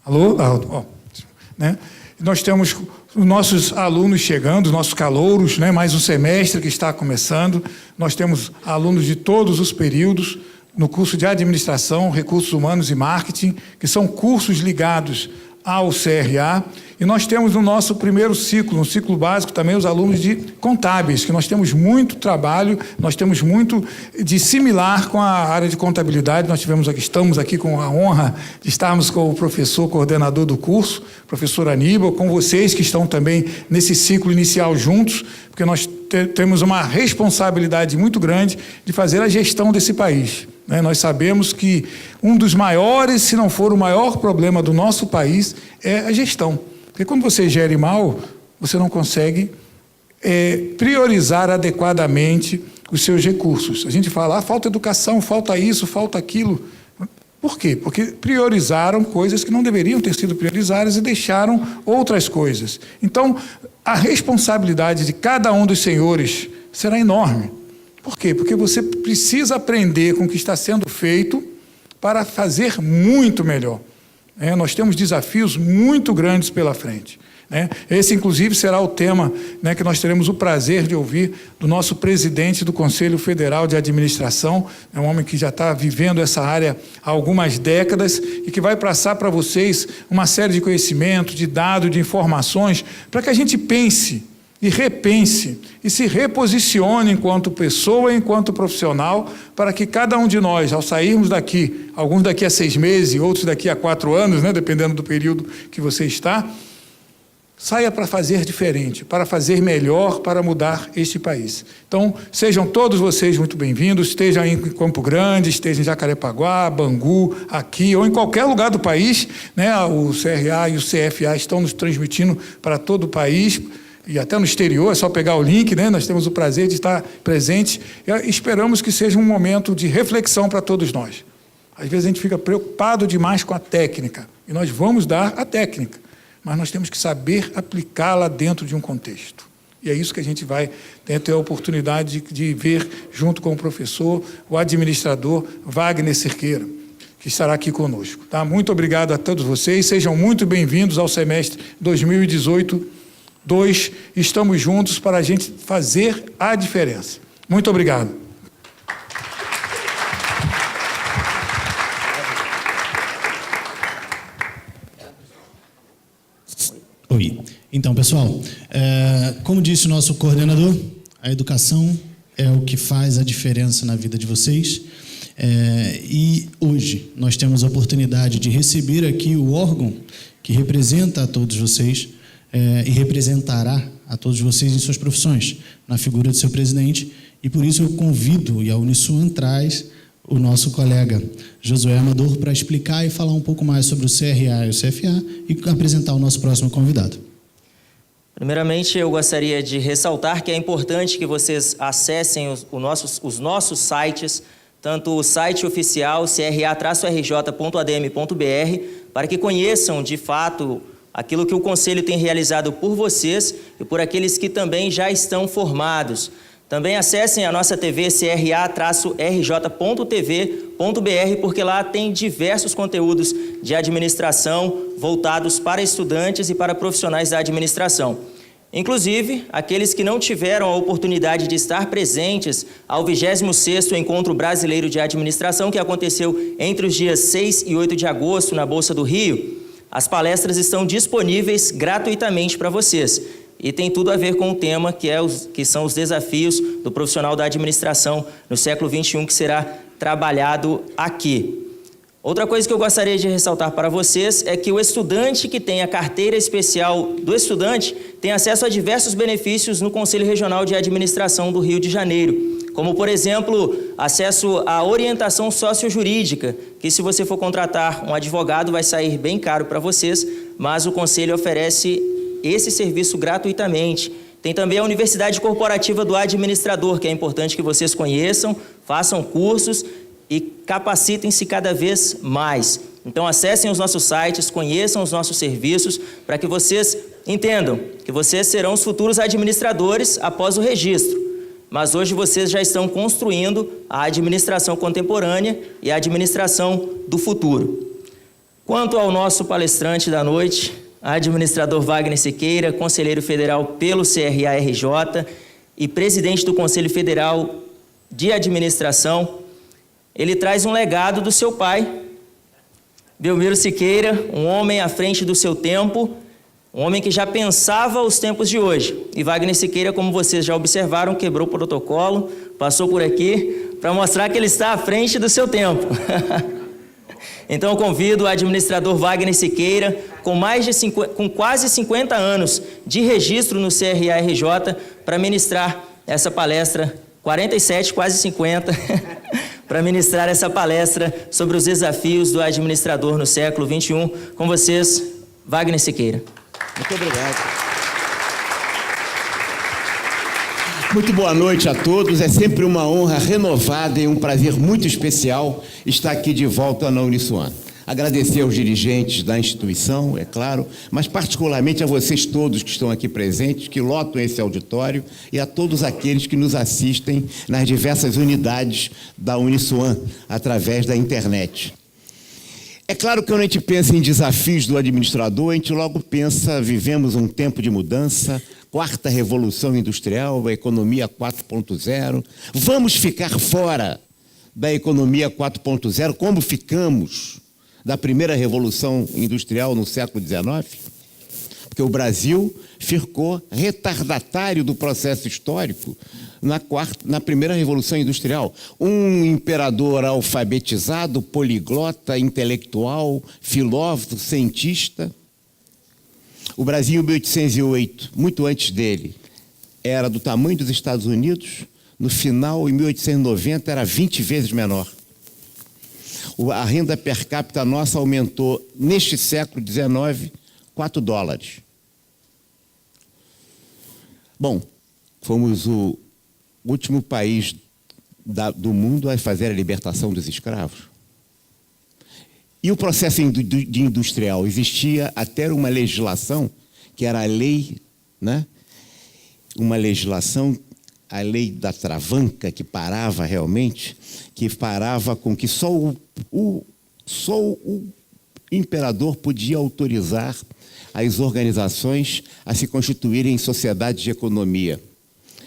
Alô? Né? Nós temos os nossos alunos chegando, os nossos calouros, né? Mais um semestre que está começando. Nós temos alunos de todos os períodos no curso de Administração, Recursos Humanos e Marketing, que são cursos ligados ao CRA, e nós temos no nosso primeiro ciclo, no ciclo básico também, os alunos de contábeis, que nós temos muito trabalho, nós temos muito de similar com a área de contabilidade. Nós estamos aqui com a honra de estarmos com o professor coordenador do curso, professor Aníbal, com vocês que estão também nesse ciclo inicial juntos, porque nós temos uma responsabilidade muito grande de fazer a gestão desse país. Nós sabemos que um dos maiores, se não for o maior problema do nosso país, é a gestão. Porque quando você gere mal, você não consegue priorizar adequadamente os seus recursos. A gente fala, falta educação, falta isso, falta aquilo. Por quê? Porque priorizaram coisas que não deveriam ter sido priorizadas e deixaram outras coisas. Então, a responsabilidade de cada um dos senhores será enorme. Por quê? Porque você precisa aprender com o que está sendo feito para fazer muito melhor. Nós temos desafios muito grandes pela frente. Esse, inclusive, será o tema que nós teremos o prazer de ouvir do nosso presidente do Conselho Federal de Administração, um homem que já está vivendo essa área há algumas décadas e que vai passar para vocês uma série de conhecimentos, de dados, de informações, para que a gente pense e repense e se reposicione enquanto pessoa, enquanto profissional, para que cada um de nós, ao sairmos daqui, alguns daqui a 6 meses, outros daqui a 4 anos, dependendo do período que você está, saia para fazer diferente, para fazer melhor, para mudar este país. Então, sejam todos vocês muito bem-vindos, estejam em Campo Grande, estejam em Jacarepaguá, Bangu, aqui, ou em qualquer lugar do país, o CRA e o CFA estão nos transmitindo para todo o país, e até no exterior, é só pegar o link, nós temos o prazer de estar presentes, e esperamos que seja um momento de reflexão para todos nós. Às vezes a gente fica preocupado demais com a técnica, e nós vamos dar a técnica, mas nós temos que saber aplicá-la dentro de um contexto. E é isso que a gente vai ter a oportunidade de ver, junto com o professor, o administrador Wagner Cerqueira, que estará aqui conosco. Tá? Muito obrigado a todos vocês, sejam muito bem-vindos ao semestre 2018-2, estamos juntos para a gente fazer a diferença. Muito obrigado. Oi. Então, pessoal, como disse o nosso coordenador, a educação é o que faz a diferença na vida de vocês. E hoje nós temos a oportunidade de receber aqui o órgão que representa a todos vocês, e representará a todos vocês em suas profissões, na figura do seu presidente, e por isso eu convido, e a Unisul traz o nosso colega Josué Amador para explicar e falar um pouco mais sobre o CRA e o CFA e apresentar o nosso próximo convidado. Primeiramente, eu gostaria de ressaltar que é importante que vocês acessem os nossos sites, tanto o site oficial cra-rj.adm.br, para que conheçam de fato aquilo que o Conselho tem realizado por vocês e por aqueles que também já estão formados. Também acessem a nossa TV cra-rj.tv.br, porque lá tem diversos conteúdos de administração voltados para estudantes e para profissionais da administração. Inclusive, aqueles que não tiveram a oportunidade de estar presentes ao 26º Encontro Brasileiro de Administração, que aconteceu entre os dias 6 e 8 de agosto na Bolsa do Rio, as palestras estão disponíveis gratuitamente para vocês. E tem tudo a ver com o tema que são os desafios do profissional da administração no século XXI, que será trabalhado aqui. Outra coisa que eu gostaria de ressaltar para vocês é que o estudante que tem a carteira especial do estudante tem acesso a diversos benefícios no Conselho Regional de Administração do Rio de Janeiro, como, por exemplo, acesso à orientação sociojurídica, que se você for contratar um advogado vai sair bem caro para vocês, mas o Conselho oferece esse serviço gratuitamente. Tem também a Universidade Corporativa do Administrador, que é importante que vocês conheçam, façam cursos e capacitem-se cada vez mais. Então, acessem os nossos sites, conheçam os nossos serviços, para que vocês entendam que vocês serão os futuros administradores após o registro. Mas hoje vocês já estão construindo a administração contemporânea e a administração do futuro. Quanto ao nosso palestrante da noite, administrador Wagner Siqueira, conselheiro federal pelo CRA-RJ e presidente do Conselho Federal de Administração, ele traz um legado do seu pai, Belmiro Siqueira, um homem à frente do seu tempo, um homem que já pensava os tempos de hoje. E Wagner Siqueira, como vocês já observaram, quebrou o protocolo, passou por aqui para mostrar que ele está à frente do seu tempo. Então eu convido o administrador Wagner Siqueira, com quase 50 anos de registro no CRA-RJ, para ministrar essa palestra, 47, quase 50, para ministrar essa palestra sobre os desafios do administrador no século XXI. Com vocês, Wagner Siqueira. Muito obrigado. Muito boa noite a todos. É sempre uma honra renovada e um prazer muito especial estar aqui de volta na Uniswan. Agradecer aos dirigentes da instituição, é claro, mas particularmente a vocês todos que estão aqui presentes, que lotam esse auditório, e a todos aqueles que nos assistem nas diversas unidades da Uniswan, através da internet. É claro que quando a gente pensa em desafios do administrador, a gente logo pensa, vivemos um tempo de mudança, quarta revolução industrial, a economia 4.0. Vamos ficar fora da economia 4.0, como ficamos da primeira revolução industrial no século XIX? Porque o Brasil ficou retardatário do processo histórico na primeira revolução industrial. Um imperador alfabetizado, poliglota, intelectual, filósofo, cientista. O Brasil, em 1808, muito antes dele, era do tamanho dos Estados Unidos. No final, em 1890, era 20 vezes menor. A renda per capita nossa aumentou, neste século XIX, $4. Bom, fomos o último país do mundo a fazer a libertação dos escravos. E o processo industrial, existia até uma legislação, que era a lei, né? Uma legislação, a lei da travanca, que parava realmente, que parava com que só o imperador podia autorizar as organizações a se constituírem em sociedades de economia,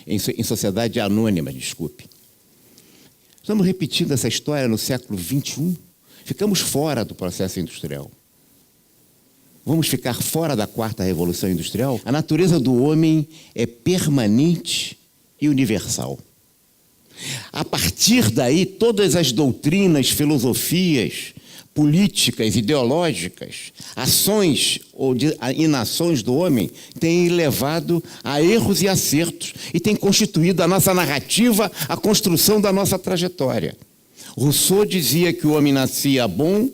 em sociedade anônima, desculpe. Estamos repetindo essa história no século XXI. Ficamos fora do processo industrial. Vamos ficar fora da quarta revolução industrial? A natureza do homem é permanente e universal. A partir daí, todas as doutrinas, filosofias, políticas, ideológicas, ações ou inações do homem têm levado a erros e acertos e têm constituído a nossa narrativa, a construção da nossa trajetória. Rousseau dizia que o homem nascia bom,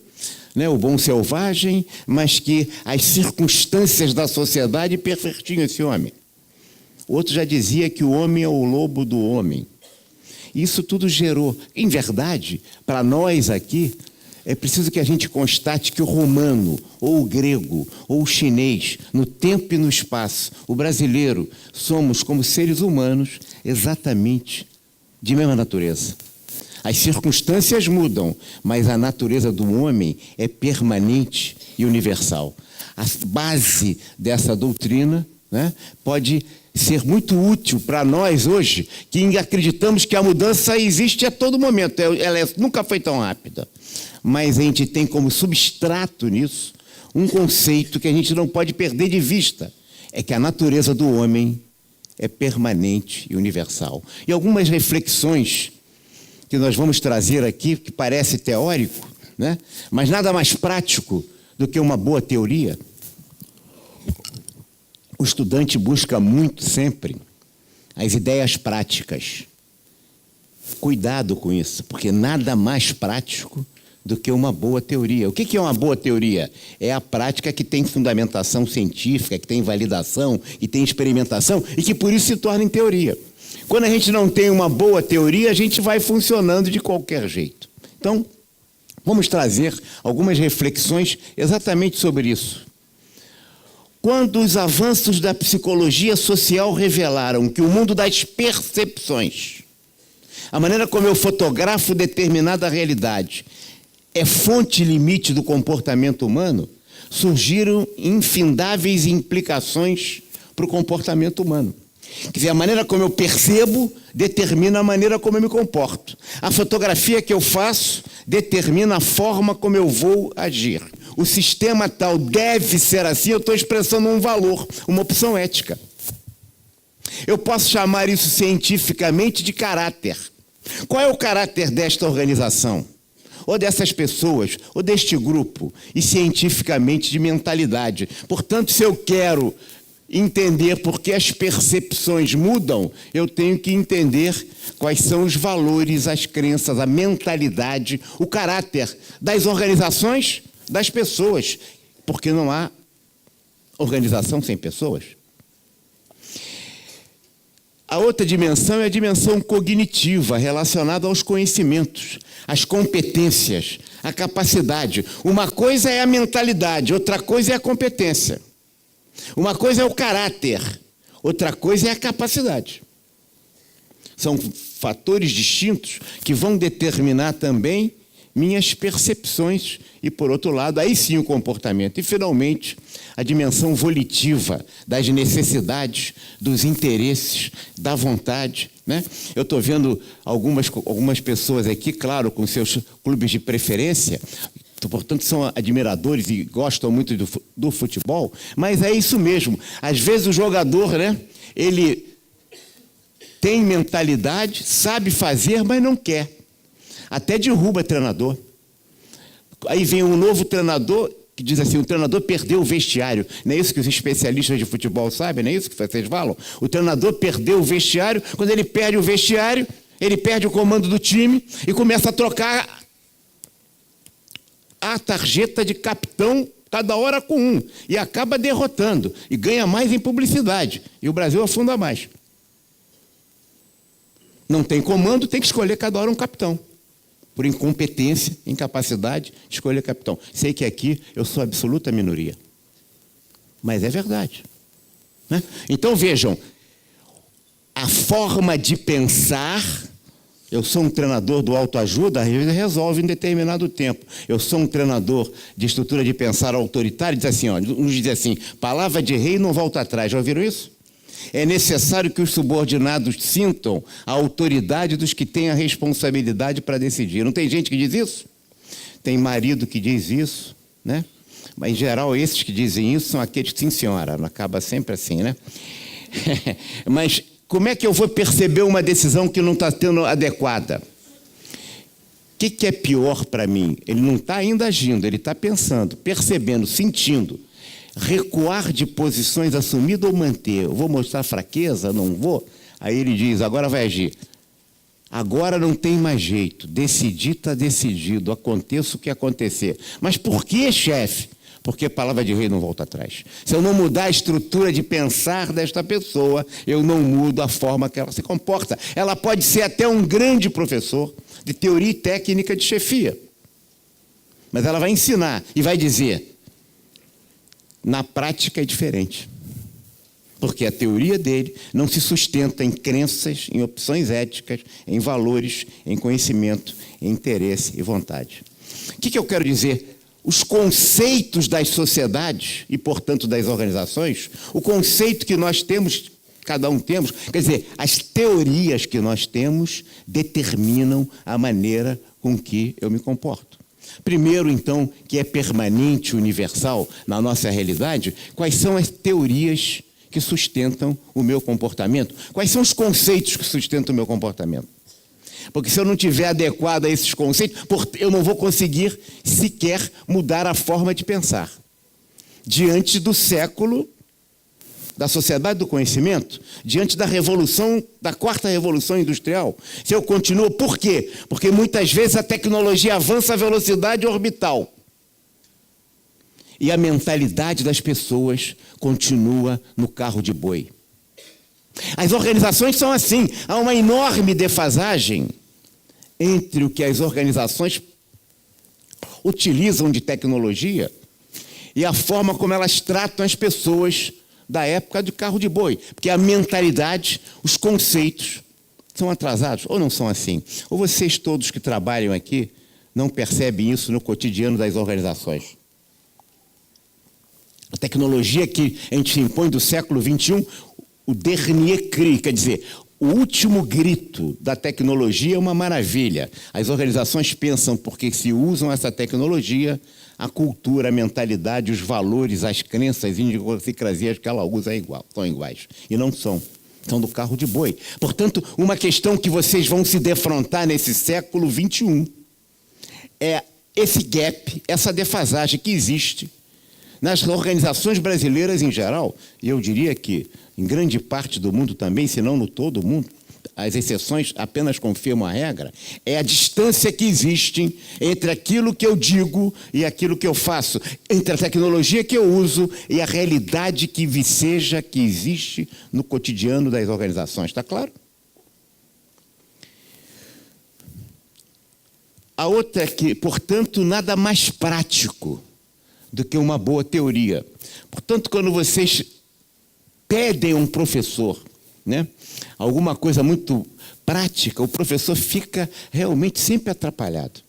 né, o bom selvagem, mas que as circunstâncias da sociedade pervertiam esse homem. Outro já dizia que o homem é o lobo do homem. Isso tudo gerou, em verdade, para nós aqui, é preciso que a gente constate que o romano, ou o grego, ou o chinês, no tempo e no espaço, o brasileiro, somos, como seres humanos, exatamente de mesma natureza. As circunstâncias mudam, mas a natureza do homem é permanente e universal. A base dessa doutrina, né, pode ser muito útil para nós hoje, que acreditamos que a mudança existe a todo momento. Ela nunca foi tão rápida. Mas a gente tem como substrato nisso um conceito que a gente não pode perder de vista. É que a natureza do homem é permanente e universal. E algumas reflexões que nós vamos trazer aqui, que parece teórico, né? Mas nada mais prático do que uma boa teoria. O estudante busca muito sempre as ideias práticas. Cuidado com isso, porque nada mais prático do que uma boa teoria. O que é uma boa teoria? É a prática que tem fundamentação científica, que tem validação, que tem experimentação e que por isso se torna em teoria. Quando a gente não tem uma boa teoria, a gente vai funcionando de qualquer jeito. Então, vamos trazer algumas reflexões exatamente sobre isso. Quando os avanços da psicologia social revelaram que o mundo das percepções, a maneira como eu fotografo determinada realidade, é fonte limite do comportamento humano, surgiram infindáveis implicações para o comportamento humano. Quer dizer, a maneira como eu percebo determina a maneira como eu me comporto. A fotografia que eu faço determina a forma como eu vou agir. O sistema tal deve ser assim, eu estou expressando um valor, uma opção ética. Eu posso chamar isso cientificamente de caráter. Qual é o caráter desta organização? Ou dessas pessoas, ou deste grupo, e cientificamente de mentalidade. Portanto, se eu quero entender por que as percepções mudam, eu tenho que entender quais são os valores, as crenças, a mentalidade, o caráter das organizações, das pessoas, porque não há organização sem pessoas. A outra dimensão é a dimensão cognitiva, relacionada aos conhecimentos, às competências, à capacidade. Uma coisa é a mentalidade, outra coisa é a competência. Uma coisa é o caráter, outra coisa é a capacidade. São fatores distintos que vão determinar também minhas percepções e, por outro lado, aí sim o comportamento. E, finalmente, a dimensão volitiva das necessidades, dos interesses, da vontade, né? Eu estou vendo algumas pessoas aqui, claro, com seus clubes de preferência, portanto, são admiradores e gostam muito do futebol, mas é isso mesmo. Às vezes o jogador, né, ele tem mentalidade, sabe fazer, mas não quer. Até derruba treinador. Aí vem um novo treinador que diz assim, o treinador perdeu o vestiário. Não é isso que os especialistas de futebol sabem? Não é isso que vocês falam? O treinador perdeu o vestiário. Quando ele perde o vestiário, ele perde o comando do time e começa a trocar a tarjeta de capitão cada hora com um, e acaba derrotando, e ganha mais em publicidade, e o Brasil afunda mais. Não tem comando, tem que escolher cada hora um capitão, por incompetência, incapacidade, escolher capitão. Sei que aqui eu sou absoluta minoria, mas é verdade, né? Então vejam, a forma de pensar. Eu sou um treinador do autoajuda, às vezes resolve em determinado tempo. Eu sou um treinador de estrutura de pensar autoritário, diz assim, ó, nos diz assim, palavra de rei não volta atrás. Já ouviram isso? É necessário que os subordinados sintam a autoridade dos que têm a responsabilidade para decidir. Não tem gente que diz isso? Tem marido que diz isso, né? Mas, em geral, esses que dizem isso são aqueles que, sim, senhora, acaba sempre assim, né? Mas como é que eu vou perceber uma decisão que não está sendo adequada? O que é pior para mim? Ele não está ainda agindo, ele está pensando, percebendo, sentindo. Recuar de posições assumidas ou manter? Eu vou mostrar fraqueza? Não vou? Aí ele diz, agora vai agir. Agora não tem mais jeito. Decidir está decidido. Aconteça o que acontecer. Mas por que, chefe? Porque a palavra de rei não volta atrás. Se eu não mudar a estrutura de pensar desta pessoa, eu não mudo a forma que ela se comporta. Ela pode ser até um grande professor de teoria e técnica de chefia. Mas ela vai ensinar e vai dizer, na prática é diferente. Porque a teoria dele não se sustenta em crenças, em opções éticas, em valores, em conhecimento, em interesse e vontade. O que eu quero dizer? Os conceitos das sociedades e, portanto, das organizações, o conceito que nós temos, cada um temos, quer dizer, as teorias que nós temos determinam a maneira com que eu me comporto. Primeiro, então, que é permanente, universal na nossa realidade, quais são as teorias que sustentam o meu comportamento? Quais são os conceitos que sustentam o meu comportamento? Porque se eu não tiver adequado a esses conceitos, eu não vou conseguir sequer mudar a forma de pensar. Diante do século da sociedade do conhecimento, diante da revolução, da quarta revolução industrial, se eu continuo, por quê? Porque muitas vezes a tecnologia avança a velocidade orbital. E a mentalidade das pessoas continua no carro de boi. As organizações são assim, há uma enorme defasagem entre o que as organizações utilizam de tecnologia e a forma como elas tratam as pessoas da época do carro de boi. Porque a mentalidade, os conceitos são atrasados, ou não são assim? Ou vocês todos que trabalham aqui não percebem isso no cotidiano das organizações. A tecnologia que a gente impõe do século XXI, o dernier cri, quer dizer, o último grito da tecnologia é uma maravilha. As organizações pensam porque se usam essa tecnologia, a cultura, a mentalidade, os valores, as crenças, as idiosincrasias que ela usa são iguais. E não são. São do carro de boi. Portanto, uma questão que vocês vão se defrontar nesse século XXI é esse gap, essa defasagem que existe nas organizações brasileiras em geral, e eu diria que em grande parte do mundo também, se não no todo o mundo, as exceções apenas confirmam a regra, é a distância que existe entre aquilo que eu digo e aquilo que eu faço, entre a tecnologia que eu uso e a realidade que viceja, que existe no cotidiano das organizações. Está claro? A outra é que, portanto, nada mais prático do que uma boa teoria. Portanto, quando vocês pedem a um professor, né, alguma coisa muito prática, o professor fica realmente sempre atrapalhado.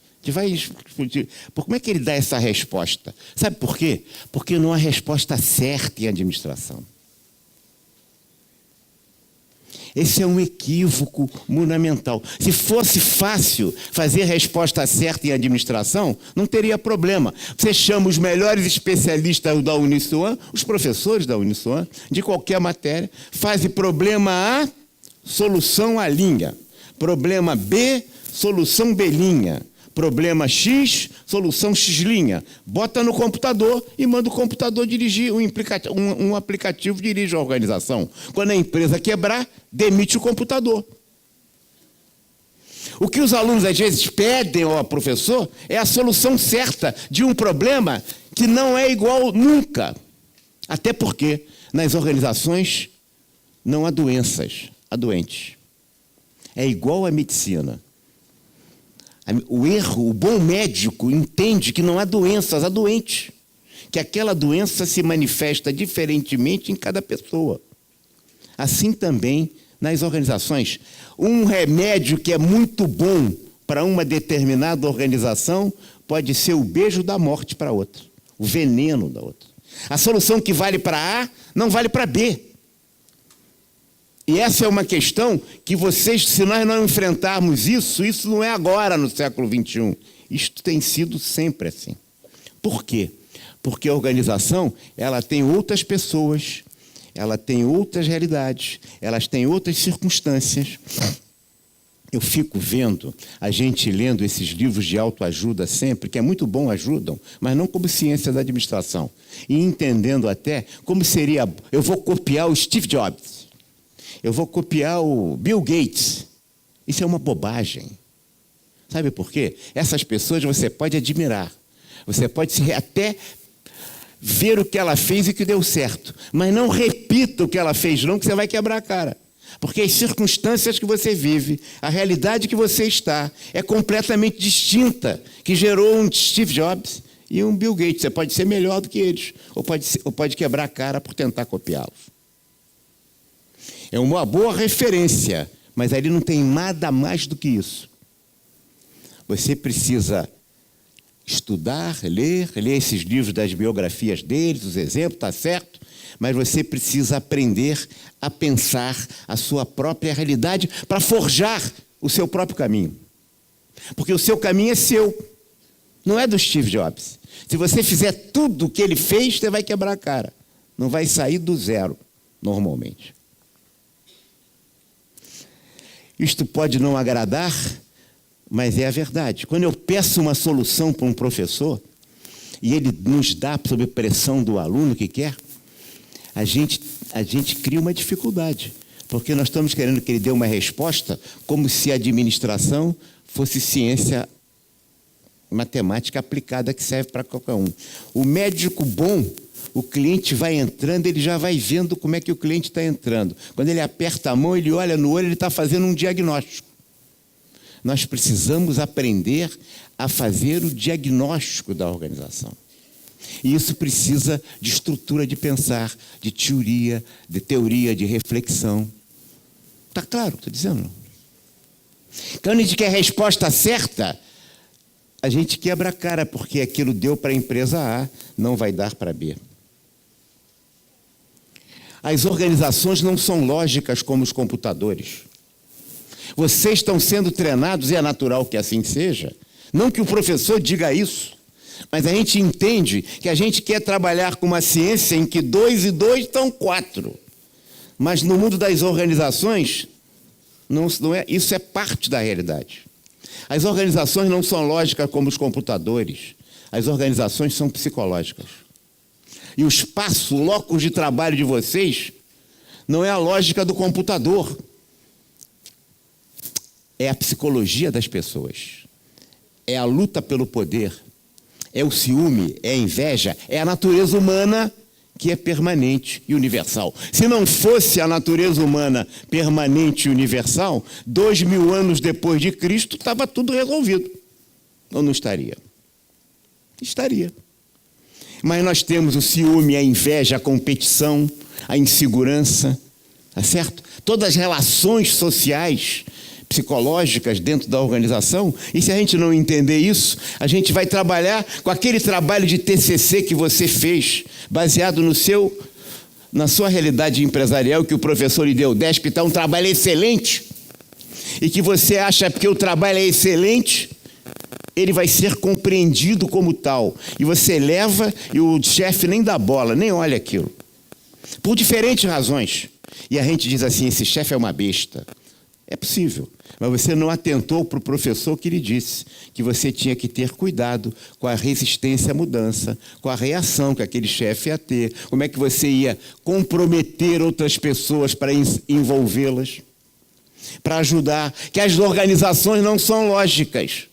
Como é que ele dá essa resposta? Sabe por quê? Porque não há resposta certa em administração. Esse é um equívoco fundamental. Se fosse fácil fazer a resposta certa em administração, não teria problema. Você chama os melhores especialistas da Uniswan, os professores da Uniswan, de qualquer matéria, faz problema A, solução A'. Problema B, solução B'. Problema X, solução X'. Bota no computador e manda o computador dirigir, um aplicativo dirige a organização. Quando a empresa quebrar, demite o computador. O que os alunos às vezes pedem ao professor é a solução certa de um problema que não é igual nunca. Até porque nas organizações não há doenças, há doentes. É igual à medicina. O bom médico entende que não há doenças, há doentes. Que aquela doença se manifesta diferentemente em cada pessoa. Assim também nas organizações. Um remédio que é muito bom para uma determinada organização pode ser o beijo da morte para outra, o veneno da outra. A solução que vale para A não vale para B. E essa é uma questão que vocês, se nós não enfrentarmos isso não é agora no século XXI. Isto tem sido sempre assim. Por quê? Porque a organização, ela tem outras pessoas, ela tem outras realidades, elas têm outras circunstâncias. Eu fico vendo a gente lendo esses livros de autoajuda sempre, que é muito bom, ajudam, mas não como ciência da administração. E entendendo até como seria, eu vou copiar o Steve Jobs. Eu vou copiar o Bill Gates. Isso é uma bobagem. Sabe por quê? Essas pessoas você pode admirar. Você pode até ver o que ela fez e que deu certo. Mas não repita o que ela fez, não, que você vai quebrar a cara. Porque as circunstâncias que você vive, a realidade que você está, é completamente distinta, que gerou um Steve Jobs e um Bill Gates. Você pode ser melhor do que eles, ou pode quebrar a cara por tentar copiá-los. É uma boa referência, mas ali não tem nada mais do que isso. Você precisa estudar, ler esses livros das biografias deles, os exemplos, está certo? Mas você precisa aprender a pensar a sua própria realidade para forjar o seu próprio caminho. Porque o seu caminho é seu, não é do Steve Jobs. Se você fizer tudo o que ele fez, você vai quebrar a cara. Não vai sair do zero, normalmente. Isto pode não agradar, mas é a verdade. Quando eu peço uma solução para um professor, e ele nos dá sob pressão do aluno que quer, a gente cria uma dificuldade, porque nós estamos querendo que ele dê uma resposta como se a administração fosse ciência matemática aplicada que serve para qualquer um. O médico bom, o cliente vai entrando, ele já vai vendo como é que o cliente está entrando. Quando ele aperta a mão, ele olha no olho, ele está fazendo um diagnóstico. Nós precisamos aprender a fazer o diagnóstico da organização. E isso precisa de estrutura de pensar, de teoria, de reflexão. Está claro o que estou dizendo? Quando a gente quer a resposta certa, a gente quebra a cara, porque aquilo deu para a empresa A, não vai dar para B. As organizações não são lógicas como os computadores. Vocês estão sendo treinados, e é natural que assim seja. Não que o professor diga isso, mas a gente entende que a gente quer trabalhar com uma ciência em que 2 e 2 estão 4. Mas no mundo das organizações, não é, isso é parte da realidade. As organizações não são lógicas como os computadores. As organizações são psicológicas. E o espaço, o locus de trabalho de vocês, não é a lógica do computador. É a psicologia das pessoas. É a luta pelo poder. É o ciúme, é a inveja, é a natureza humana que é permanente e universal. Se não fosse a natureza humana permanente e universal, 2000 anos depois de Cristo, estava tudo resolvido. Ou não estaria? Estaria. Mas nós temos o ciúme, a inveja, a competição, a insegurança, tá certo? Todas as relações sociais, psicológicas dentro da organização, e se a gente não entender isso, a gente vai trabalhar com aquele trabalho de TCC que você fez, baseado na sua realidade empresarial, que o professor lhe deu 10, que está um trabalho excelente, e que você acha que o trabalho é excelente, ele vai ser compreendido como tal, e você leva e o chefe nem dá bola, nem olha aquilo, por diferentes razões, e a gente diz assim, esse chefe é uma besta. É possível, mas você não atentou para o professor que lhe disse que você tinha que ter cuidado com a resistência à mudança, com a reação que aquele chefe ia ter, como é que você ia comprometer outras pessoas para envolvê-las, para ajudar, que as organizações não são lógicas,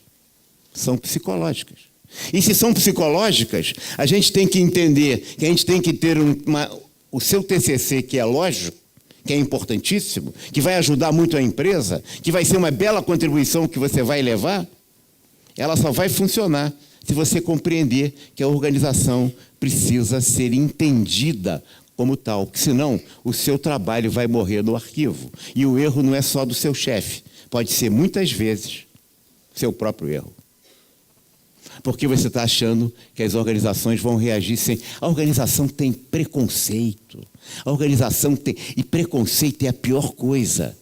são psicológicas. E se são psicológicas, a gente tem que entender que a gente tem que ter o seu TCC, que é lógico, que é importantíssimo, que vai ajudar muito a empresa, que vai ser uma bela contribuição que você vai levar, ela só vai funcionar se você compreender que a organização precisa ser entendida como tal, porque senão o seu trabalho vai morrer no arquivo. E o erro não é só do seu chefe, pode ser muitas vezes seu próprio erro. Porque você está achando que as organizações vão reagir sem... A organização tem preconceito. A organização tem... E preconceito é a pior coisa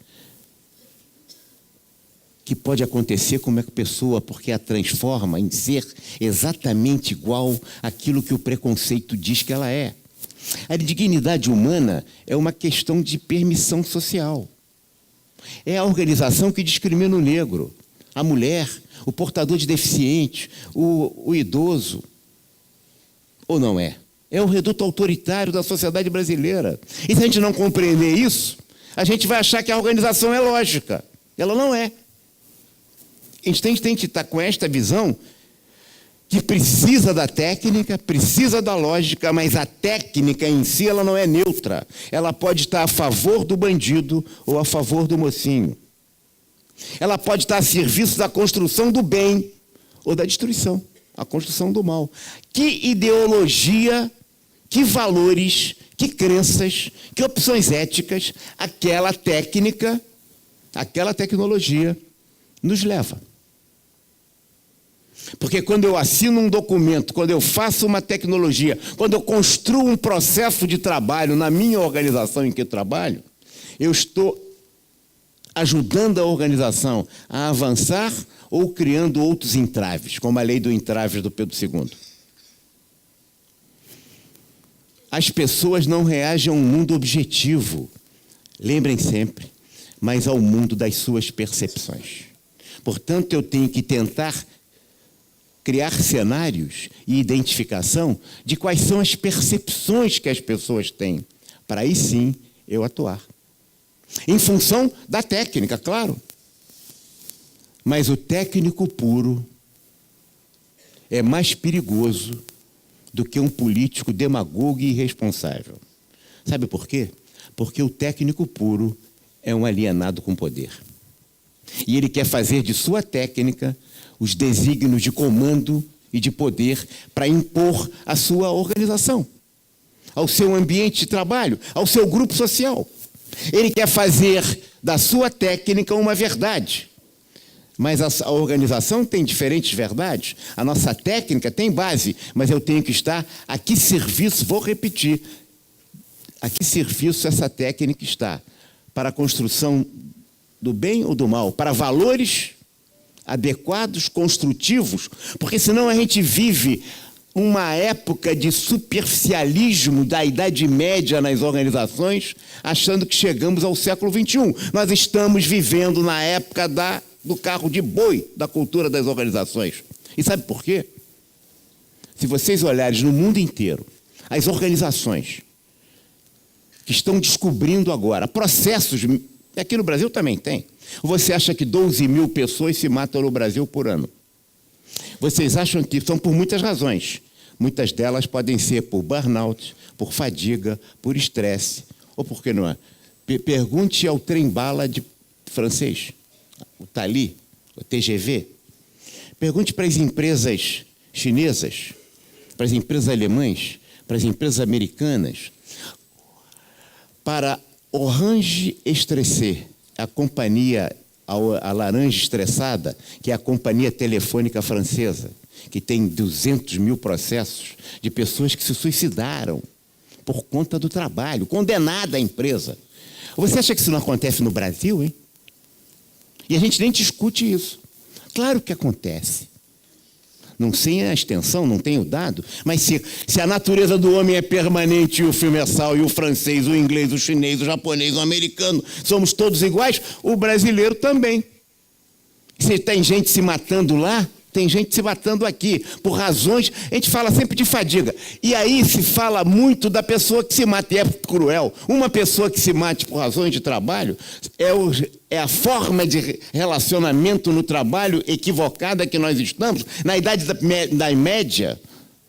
que pode acontecer com uma pessoa, porque a transforma em ser exatamente igual àquilo que o preconceito diz que ela é. A dignidade humana é uma questão de permissão social. É a organização que discrimina o negro, a mulher, o portador de deficiente, o idoso. Ou não é? É o reduto autoritário da sociedade brasileira. E se a gente não compreender isso, a gente vai achar que a organização é lógica. Ela não é. A gente tem que estar com esta visão que precisa da técnica, precisa da lógica, mas a técnica em si ela não é neutra. Ela pode estar a favor do bandido ou a favor do mocinho. Ela pode estar a serviço da construção do bem ou da destruição, a construção do mal. Que ideologia, que valores, que crenças, que opções éticas aquela técnica, aquela tecnologia nos leva. Porque quando eu assino um documento, quando eu faço uma tecnologia, quando eu construo um processo de trabalho na minha organização em que eu trabalho, eu estou ajudando a organização a avançar ou criando outros entraves, como a lei do entrave do Pedro II. As pessoas não reagem a um mundo objetivo, lembrem sempre, mas ao mundo das suas percepções. Portanto, eu tenho que tentar criar cenários e identificação de quais são as percepções que as pessoas têm, para aí sim eu atuar. Em função da técnica, claro. Mas o técnico puro é mais perigoso do que um político demagogo e irresponsável. Sabe por quê? Porque o técnico puro é um alienado com poder. E ele quer fazer de sua técnica os desígnios de comando e de poder para impor a sua organização, ao seu ambiente de trabalho, ao seu grupo social. Ele quer fazer da sua técnica uma verdade, mas a organização tem diferentes verdades, a nossa técnica tem base, mas eu tenho que estar a que serviço, vou repetir, a que serviço essa técnica está? Para a construção do bem ou do mal? Para valores adequados, construtivos? Porque senão a gente vive uma época de superficialismo da Idade Média nas organizações, achando que chegamos ao século XXI. Nós estamos vivendo na época do carro de boi, da cultura das organizações. E sabe por quê? Se vocês olharem no mundo inteiro, as organizações que estão descobrindo agora processos, aqui no Brasil também tem. Você acha que 12 mil pessoas se matam no Brasil por ano? Vocês acham que são por muitas razões. Muitas delas podem ser por burnout, por fadiga, por estresse, ou por que não é? Pergunte ao trem-bala de francês, o Thalys, o TGV. Pergunte para as empresas chinesas, para as empresas alemãs, para as empresas americanas, para Orange Estressé, a companhia, a laranja estressada, que é a companhia telefônica francesa, que tem 200 mil processos de pessoas que se suicidaram por conta do trabalho, condenada a empresa. Você acha que isso não acontece no Brasil, hein? E a gente nem discute isso. Claro que acontece. Não sei a extensão, não tenho dado, mas se a natureza do homem é permanente e o filme é sal, e o francês, o inglês, o chinês, o japonês, o americano, somos todos iguais, o brasileiro também. Se tem gente se matando lá, tem gente se matando aqui, por razões, a gente fala sempre de fadiga. E aí se fala muito da pessoa que se mata, e é cruel. Uma pessoa que se mate por razões de trabalho é a forma de relacionamento no trabalho equivocada que nós estamos, na idade da média,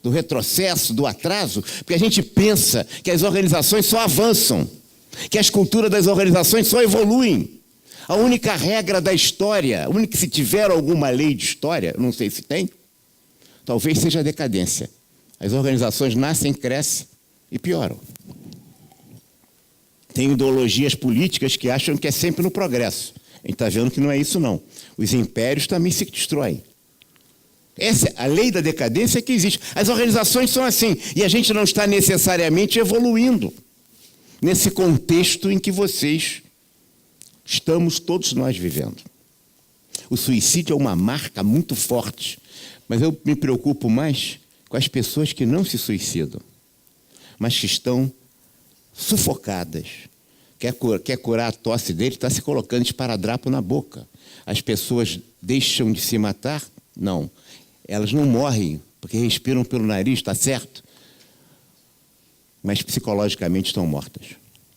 do retrocesso, do atraso, porque a gente pensa que as organizações só avançam, que as culturas das organizações só evoluem. A única regra da história, a única que se tiver alguma lei de história, não sei se tem, talvez seja a decadência. As organizações nascem, crescem e pioram. Tem ideologias políticas que acham que é sempre no progresso. A gente está vendo que não é isso, não. Os impérios também se destroem. Essa é a lei da decadência que existe. As organizações são assim, e a gente não está necessariamente evoluindo nesse contexto em que estamos todos nós vivendo. O suicídio é uma marca muito forte, mas eu me preocupo mais com as pessoas que não se suicidam, mas que estão sufocadas. Quer curar a tosse dele, está se colocando esparadrapo na boca. As pessoas deixam de se matar? Não. Elas não morrem, porque respiram pelo nariz, está certo? Mas psicologicamente estão mortas.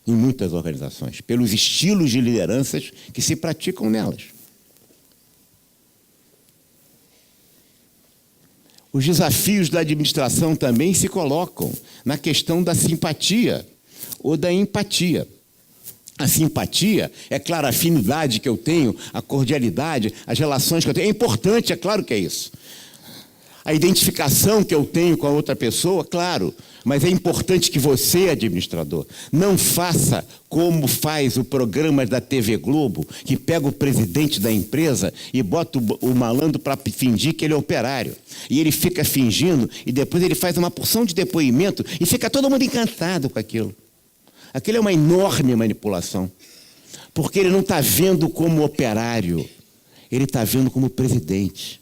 Em muitas organizações, pelos estilos de lideranças que se praticam nelas. Os desafios da administração também se colocam na questão da simpatia ou da empatia. A simpatia, é claro, a afinidade que eu tenho, a cordialidade, as relações que eu tenho, é importante, é claro que é isso. A identificação que eu tenho com a outra pessoa, claro, mas é importante que você, administrador, não faça como faz o programa da TV Globo, que pega o presidente da empresa e bota o malandro para fingir que ele é operário. E ele fica fingindo e depois ele faz uma porção de depoimento e fica todo mundo encantado com aquilo. Aquilo é uma enorme manipulação, porque ele não está vendo como operário, ele está vendo como presidente.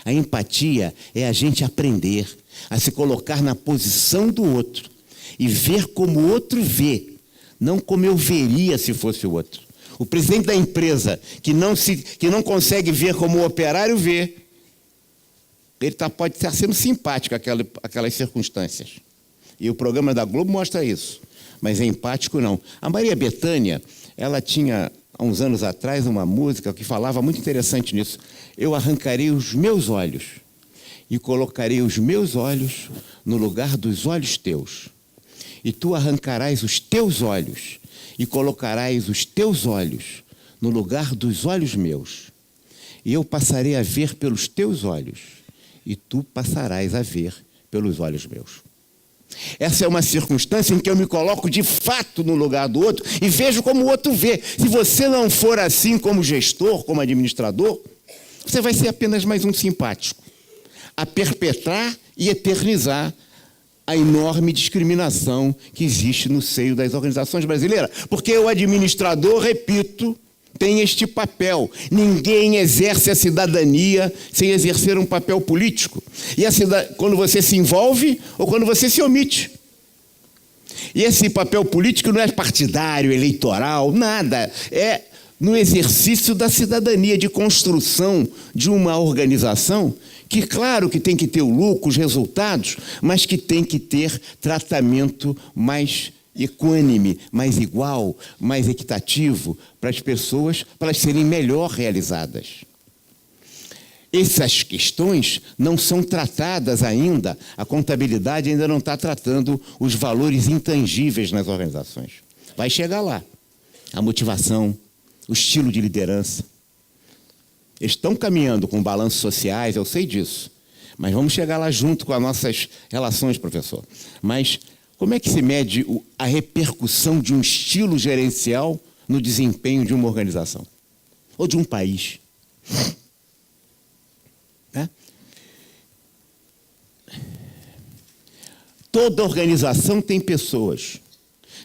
A empatia é a gente aprender a se colocar na posição do outro e ver como o outro vê, não como eu veria se fosse o outro. O presidente da empresa que não consegue ver como o operário vê, ele pode estar sendo simpático àquelas circunstâncias. E o programa da Globo mostra isso, mas é empático não. A Maria Bethânia, ela tinha há uns anos atrás uma música que falava muito interessante nisso. Eu arrancarei os meus olhos e colocarei os meus olhos no lugar dos olhos teus. E tu arrancarás os teus olhos e colocarás os teus olhos no lugar dos olhos meus. E eu passarei a ver pelos teus olhos e tu passarás a ver pelos olhos meus. Essa é uma circunstância em que eu me coloco de fato no lugar do outro e vejo como o outro vê. Se você não for assim como gestor, como administrador, você vai ser apenas mais um simpático a perpetrar e eternizar a enorme discriminação que existe no seio das organizações brasileiras. Porque o administrador, repito, tem este papel. Ninguém exerce a cidadania sem exercer um papel político. E quando você se envolve ou quando você se omite. E esse papel político não é partidário, eleitoral, nada. É no exercício da cidadania, de construção de uma organização que, claro, que tem que ter o lucro, os resultados, mas que tem que ter tratamento mais equânime, mais igual, mais equitativo para as pessoas, para elas serem melhor realizadas. Essas questões não são tratadas ainda, a contabilidade ainda não está tratando os valores intangíveis nas organizações. Vai chegar lá. A motivação, o estilo de liderança. Estão caminhando com balanços sociais, eu sei disso. Mas vamos chegar lá junto com as nossas relações, professor. Mas como é que se mede a repercussão de um estilo gerencial no desempenho de uma organização? Ou de um país? Toda organização tem pessoas.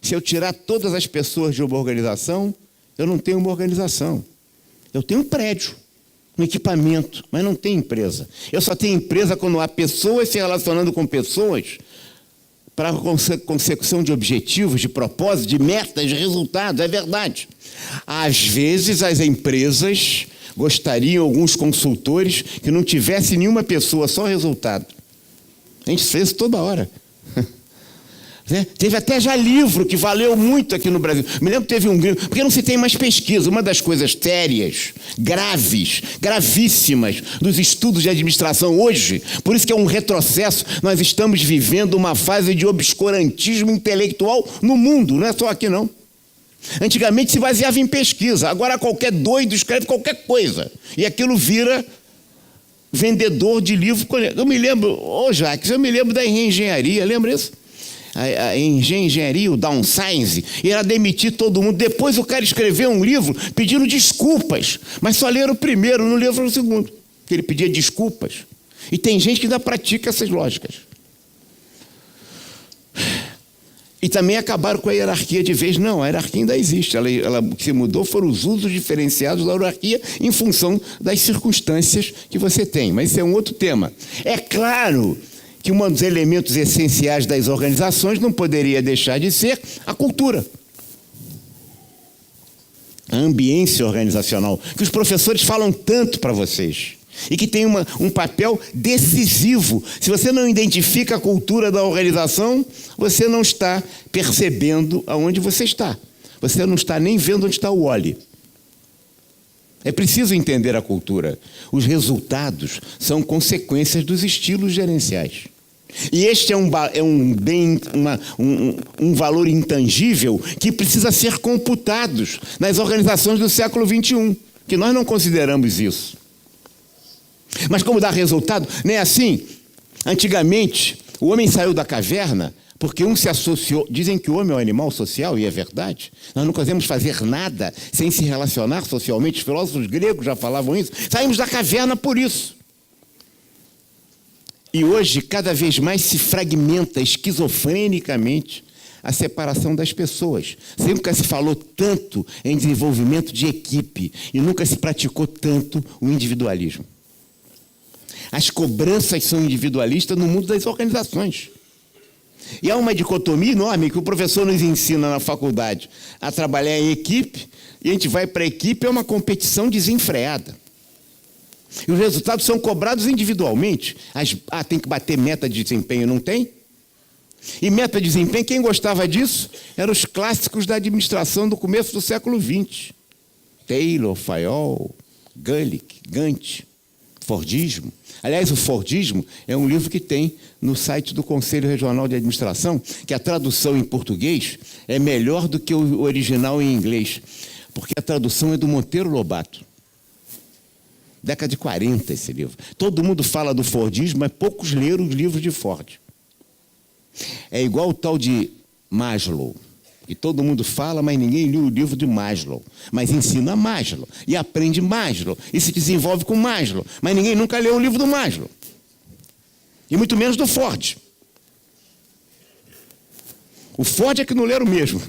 Se eu tirar todas as pessoas de uma organização, eu não tenho uma organização. Eu tenho um prédio, um equipamento, mas não tenho empresa. Eu só tenho empresa quando há pessoas se relacionando com pessoas para a consecução de objetivos, de propósitos, de metas, de resultados. É verdade. Às vezes as empresas gostariam, alguns consultores, que não tivesse nenhuma pessoa, só resultado. A gente fez isso toda hora. Teve até já livro que valeu muito aqui no Brasil. Me lembro que teve um livro, porque não se tem mais pesquisa. Uma das coisas sérias, graves, gravíssimas dos estudos de administração hoje, por isso que é um retrocesso, nós estamos vivendo uma fase de obscurantismo intelectual no mundo, não é só aqui não. Antigamente se baseava em pesquisa, agora qualquer doido escreve qualquer coisa, e aquilo vira vendedor de livro. Eu me lembro, Jacques, eu me lembro da engenharia, lembra isso? A engenharia, o downsize, irá demitir todo mundo. Depois o cara escreveu um livro pedindo desculpas, mas só leram o primeiro, não leram o segundo, que ele pedia desculpas. E tem gente que ainda pratica essas lógicas. E também acabaram com a hierarquia de vez. Não, a hierarquia ainda existe. O que se mudou foram os usos diferenciados da hierarquia em função das circunstâncias que você tem. Mas isso é um outro tema. É claro que um dos elementos essenciais das organizações não poderia deixar de ser a cultura. A ambiência organizacional, que os professores falam tanto para vocês, e que tem um papel decisivo. Se você não identifica a cultura da organização, você não está percebendo aonde você está. Você não está nem vendo onde está o Wally. É preciso entender a cultura. Os resultados são consequências dos estilos gerenciais. E este é um valor intangível que precisa ser computado nas organizações do século XXI, que nós não consideramos isso. Mas como dá resultado, não é assim? Antigamente, o homem saiu da caverna porque um se associou. Dizem que o homem é um animal social, e é verdade. Nós não podemos fazer nada sem se relacionar socialmente. Os filósofos gregos já falavam isso. Saímos da caverna por isso. E hoje, cada vez mais se fragmenta esquizofrenicamente a separação das pessoas. Nunca se falou tanto em desenvolvimento de equipe e nunca se praticou tanto o individualismo. As cobranças são individualistas no mundo das organizações. E há uma dicotomia enorme que o professor nos ensina na faculdade a trabalhar em equipe, e a gente vai para a equipe, é uma competição desenfreada. E os resultados são cobrados individualmente. Tem que bater meta de desempenho, não tem? E meta de desempenho, quem gostava disso eram os clássicos da administração do começo do século XX. Taylor, Fayol, Gulick, Gantt, Fordismo. Aliás, o Fordismo é um livro que tem no site do Conselho Regional de Administração, que a tradução em português é melhor do que o original em inglês, porque a tradução é do Monteiro Lobato. Década de 40 esse livro. Todo mundo fala do Fordismo, mas poucos leram os livros de Ford. É igual o tal de Maslow. E todo mundo fala, mas ninguém lê o livro de Maslow. Mas ensina Maslow, e aprende Maslow, e se desenvolve com Maslow. Mas ninguém nunca leu o livro do Maslow. E muito menos do Ford. O Ford é que não leram mesmo.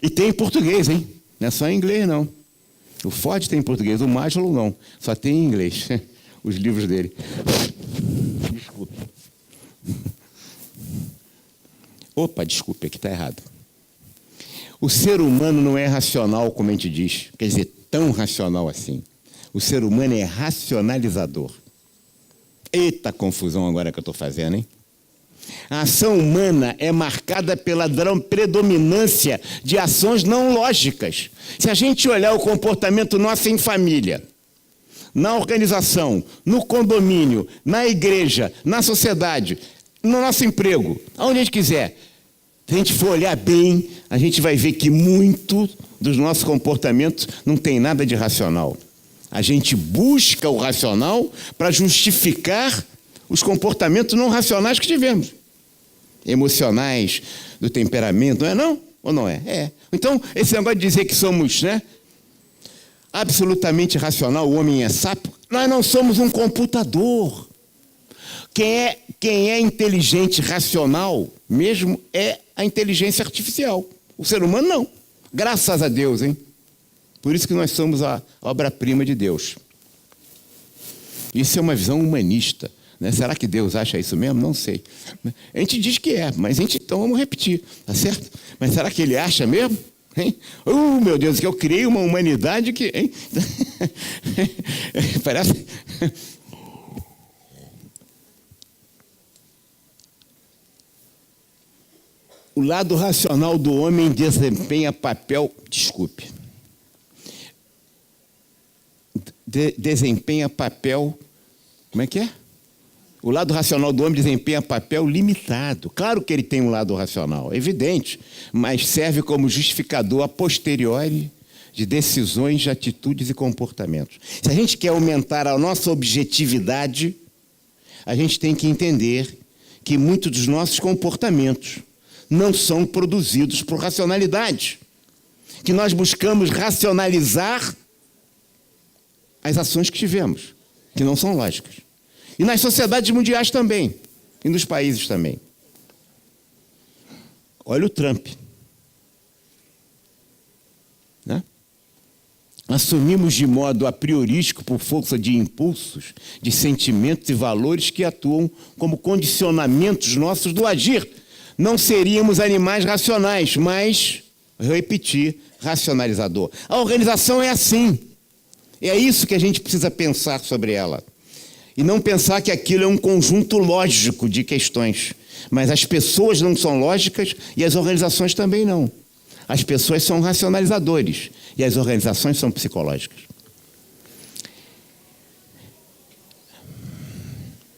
E tem em português, hein? Não é só em inglês, não. O Ford tem em português, o Maslow não. Só tem em inglês, os livros dele. Desculpe. Opa, desculpe, aqui está errado. O ser humano não é racional, como a gente diz. Quer dizer, tão racional assim. O ser humano é racionalizador. Eita confusão agora que eu estou fazendo, hein? A ação humana é marcada pela predominância de ações não lógicas. Se a gente olhar o comportamento nosso em família, na organização, no condomínio, na igreja, na sociedade, no nosso emprego, aonde a gente quiser, se a gente for olhar bem, a gente vai ver que muito dos nossos comportamentos não tem nada de racional. A gente busca o racional para justificar os comportamentos não racionais que tivemos. Emocionais, do temperamento, não é não? Ou não é? É. Então, esse negócio de dizer que somos, absolutamente racional, o homem é sapo, nós não somos um computador. Quem é inteligente, racional, mesmo, é a inteligência artificial. O ser humano não. Graças a Deus, hein? Por isso que nós somos a obra-prima de Deus. Isso é uma visão humanista. Será que Deus acha isso mesmo? Não sei. A gente diz que é, mas então vamos repetir, tá certo? Mas será que ele acha mesmo? Hein? Meu Deus, que eu criei uma humanidade que... Hein? Parece... O lado racional do homem desempenha papel... Desculpe. Desempenha papel... Como é que é? O lado racional do homem desempenha papel limitado. Claro que ele tem um lado racional, é evidente, mas serve como justificador a posteriori de decisões, de atitudes e comportamentos. Se a gente quer aumentar a nossa objetividade, a gente tem que entender que muitos dos nossos comportamentos não são produzidos por racionalidade, que nós buscamos racionalizar as ações que tivemos, que não são lógicas. E nas sociedades mundiais também, e nos países também. Olha o Trump. Assumimos de modo a priorístico por força de impulsos, de sentimentos e valores que atuam como condicionamentos nossos do agir. Não seríamos animais racionais, mas, vou repetir, racionalizador. A organização é assim. É isso que a gente precisa pensar sobre ela. E não pensar que aquilo é um conjunto lógico de questões. Mas as pessoas não são lógicas e as organizações também não. As pessoas são racionalizadores e as organizações são psicológicas.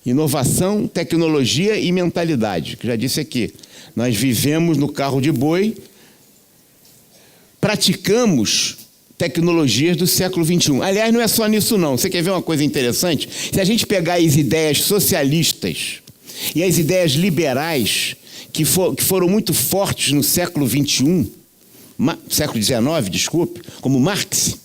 Inovação, tecnologia e mentalidade, que já disse aqui. Nós vivemos no carro de boi, praticamos tecnologias do século XXI. Aliás, não é só nisso não. Você quer ver uma coisa interessante? Se a gente pegar as ideias socialistas e as ideias liberais, que foram muito fortes no século XXI, século XIX, desculpe, como Marx,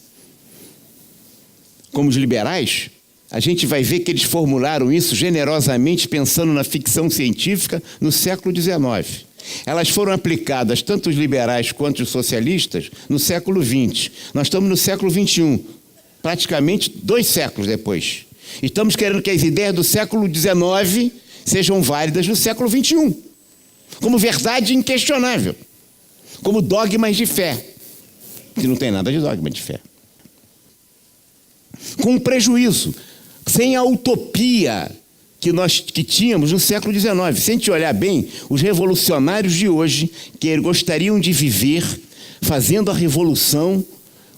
como os liberais, a gente vai ver que eles formularam isso generosamente pensando na ficção científica no século XIX. Elas foram aplicadas, tanto os liberais quanto os socialistas, no século XX. Nós estamos no século XXI, praticamente 2 séculos depois. E estamos querendo que as ideias do século XIX sejam válidas no século XXI, como verdade inquestionável, como dogmas de fé, que não tem nada de dogma de fé. Com prejuízo, sem a utopia que tínhamos no século XIX. Se a gente olhar bem, os revolucionários de hoje que gostariam de viver fazendo a revolução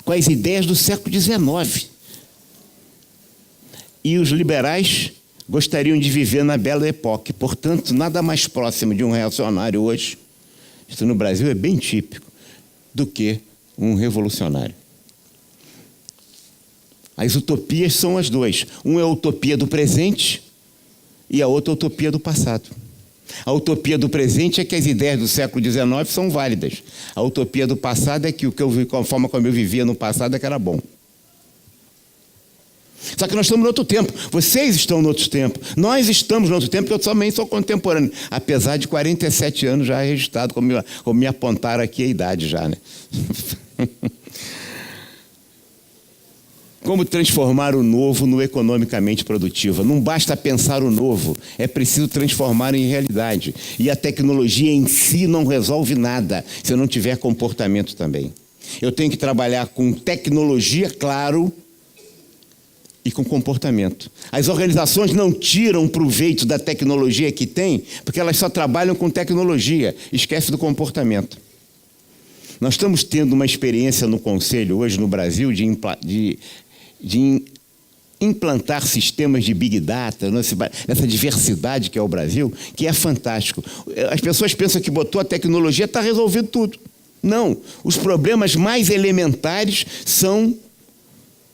com as ideias do século XIX. E os liberais gostariam de viver na Belle Époque. Portanto, nada mais próximo de um reacionário hoje, isso no Brasil é bem típico, do que um revolucionário. As utopias são as duas. Uma é a utopia do presente e a outra é a utopia do passado. A utopia do presente é que as ideias do século XIX são válidas. A utopia do passado é que a forma como eu vivia no passado é que era bom. Só que nós estamos no outro tempo. Vocês estão no outro tempo. Nós estamos no outro tempo, eu também sou contemporâneo. Apesar de 47 anos já registrado, como me apontaram aqui a idade já, né? Como transformar o novo no economicamente produtivo? Não basta pensar o novo, é preciso transformar em realidade. E a tecnologia em si não resolve nada se eu não tiver comportamento também. Eu tenho que trabalhar com tecnologia, claro, e com comportamento. As organizações não tiram proveito da tecnologia que tem, porque elas só trabalham com tecnologia, esquece do comportamento. Nós estamos tendo uma experiência no Conselho hoje no Brasil de implantar sistemas de Big Data, nessa diversidade que é o Brasil, que é fantástico. As pessoas pensam que botou a tecnologia, está resolvido tudo. Não, os problemas mais elementares são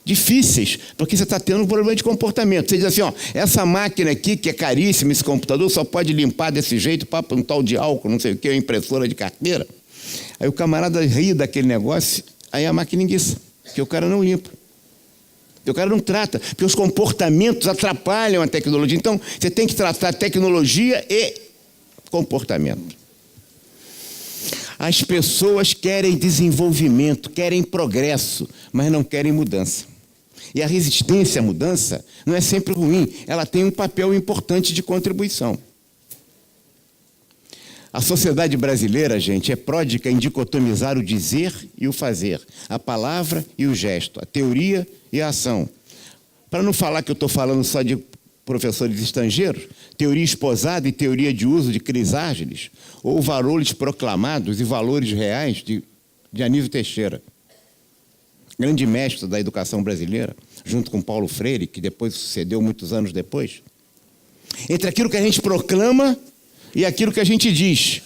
difíceis, porque você está tendo um problema de comportamento. Você diz assim, ó, essa máquina aqui, que é caríssima, esse computador, só pode limpar desse jeito, para um tal de álcool, não sei o que, uma impressora de carteira. Aí o camarada ri daquele negócio, aí a máquina enguiça, porque o cara não limpa. Porque o cara não trata, porque os comportamentos atrapalham a tecnologia. Então, você tem que tratar tecnologia e comportamento. As pessoas querem desenvolvimento, querem progresso, mas não querem mudança. E a resistência à mudança não é sempre ruim, ela tem um papel importante de contribuição. A sociedade brasileira, gente, é pródiga em dicotomizar o dizer e o fazer, a palavra e o gesto, a teoria e a ação. Para não falar que eu estou falando só de professores estrangeiros, teoria esposada e teoria de uso de Crisárgeles, ou valores proclamados e valores reais de Anísio Teixeira, grande mestre da educação brasileira, junto com Paulo Freire, que depois sucedeu muitos anos depois. Entre aquilo que a gente proclama e aquilo que a gente diz.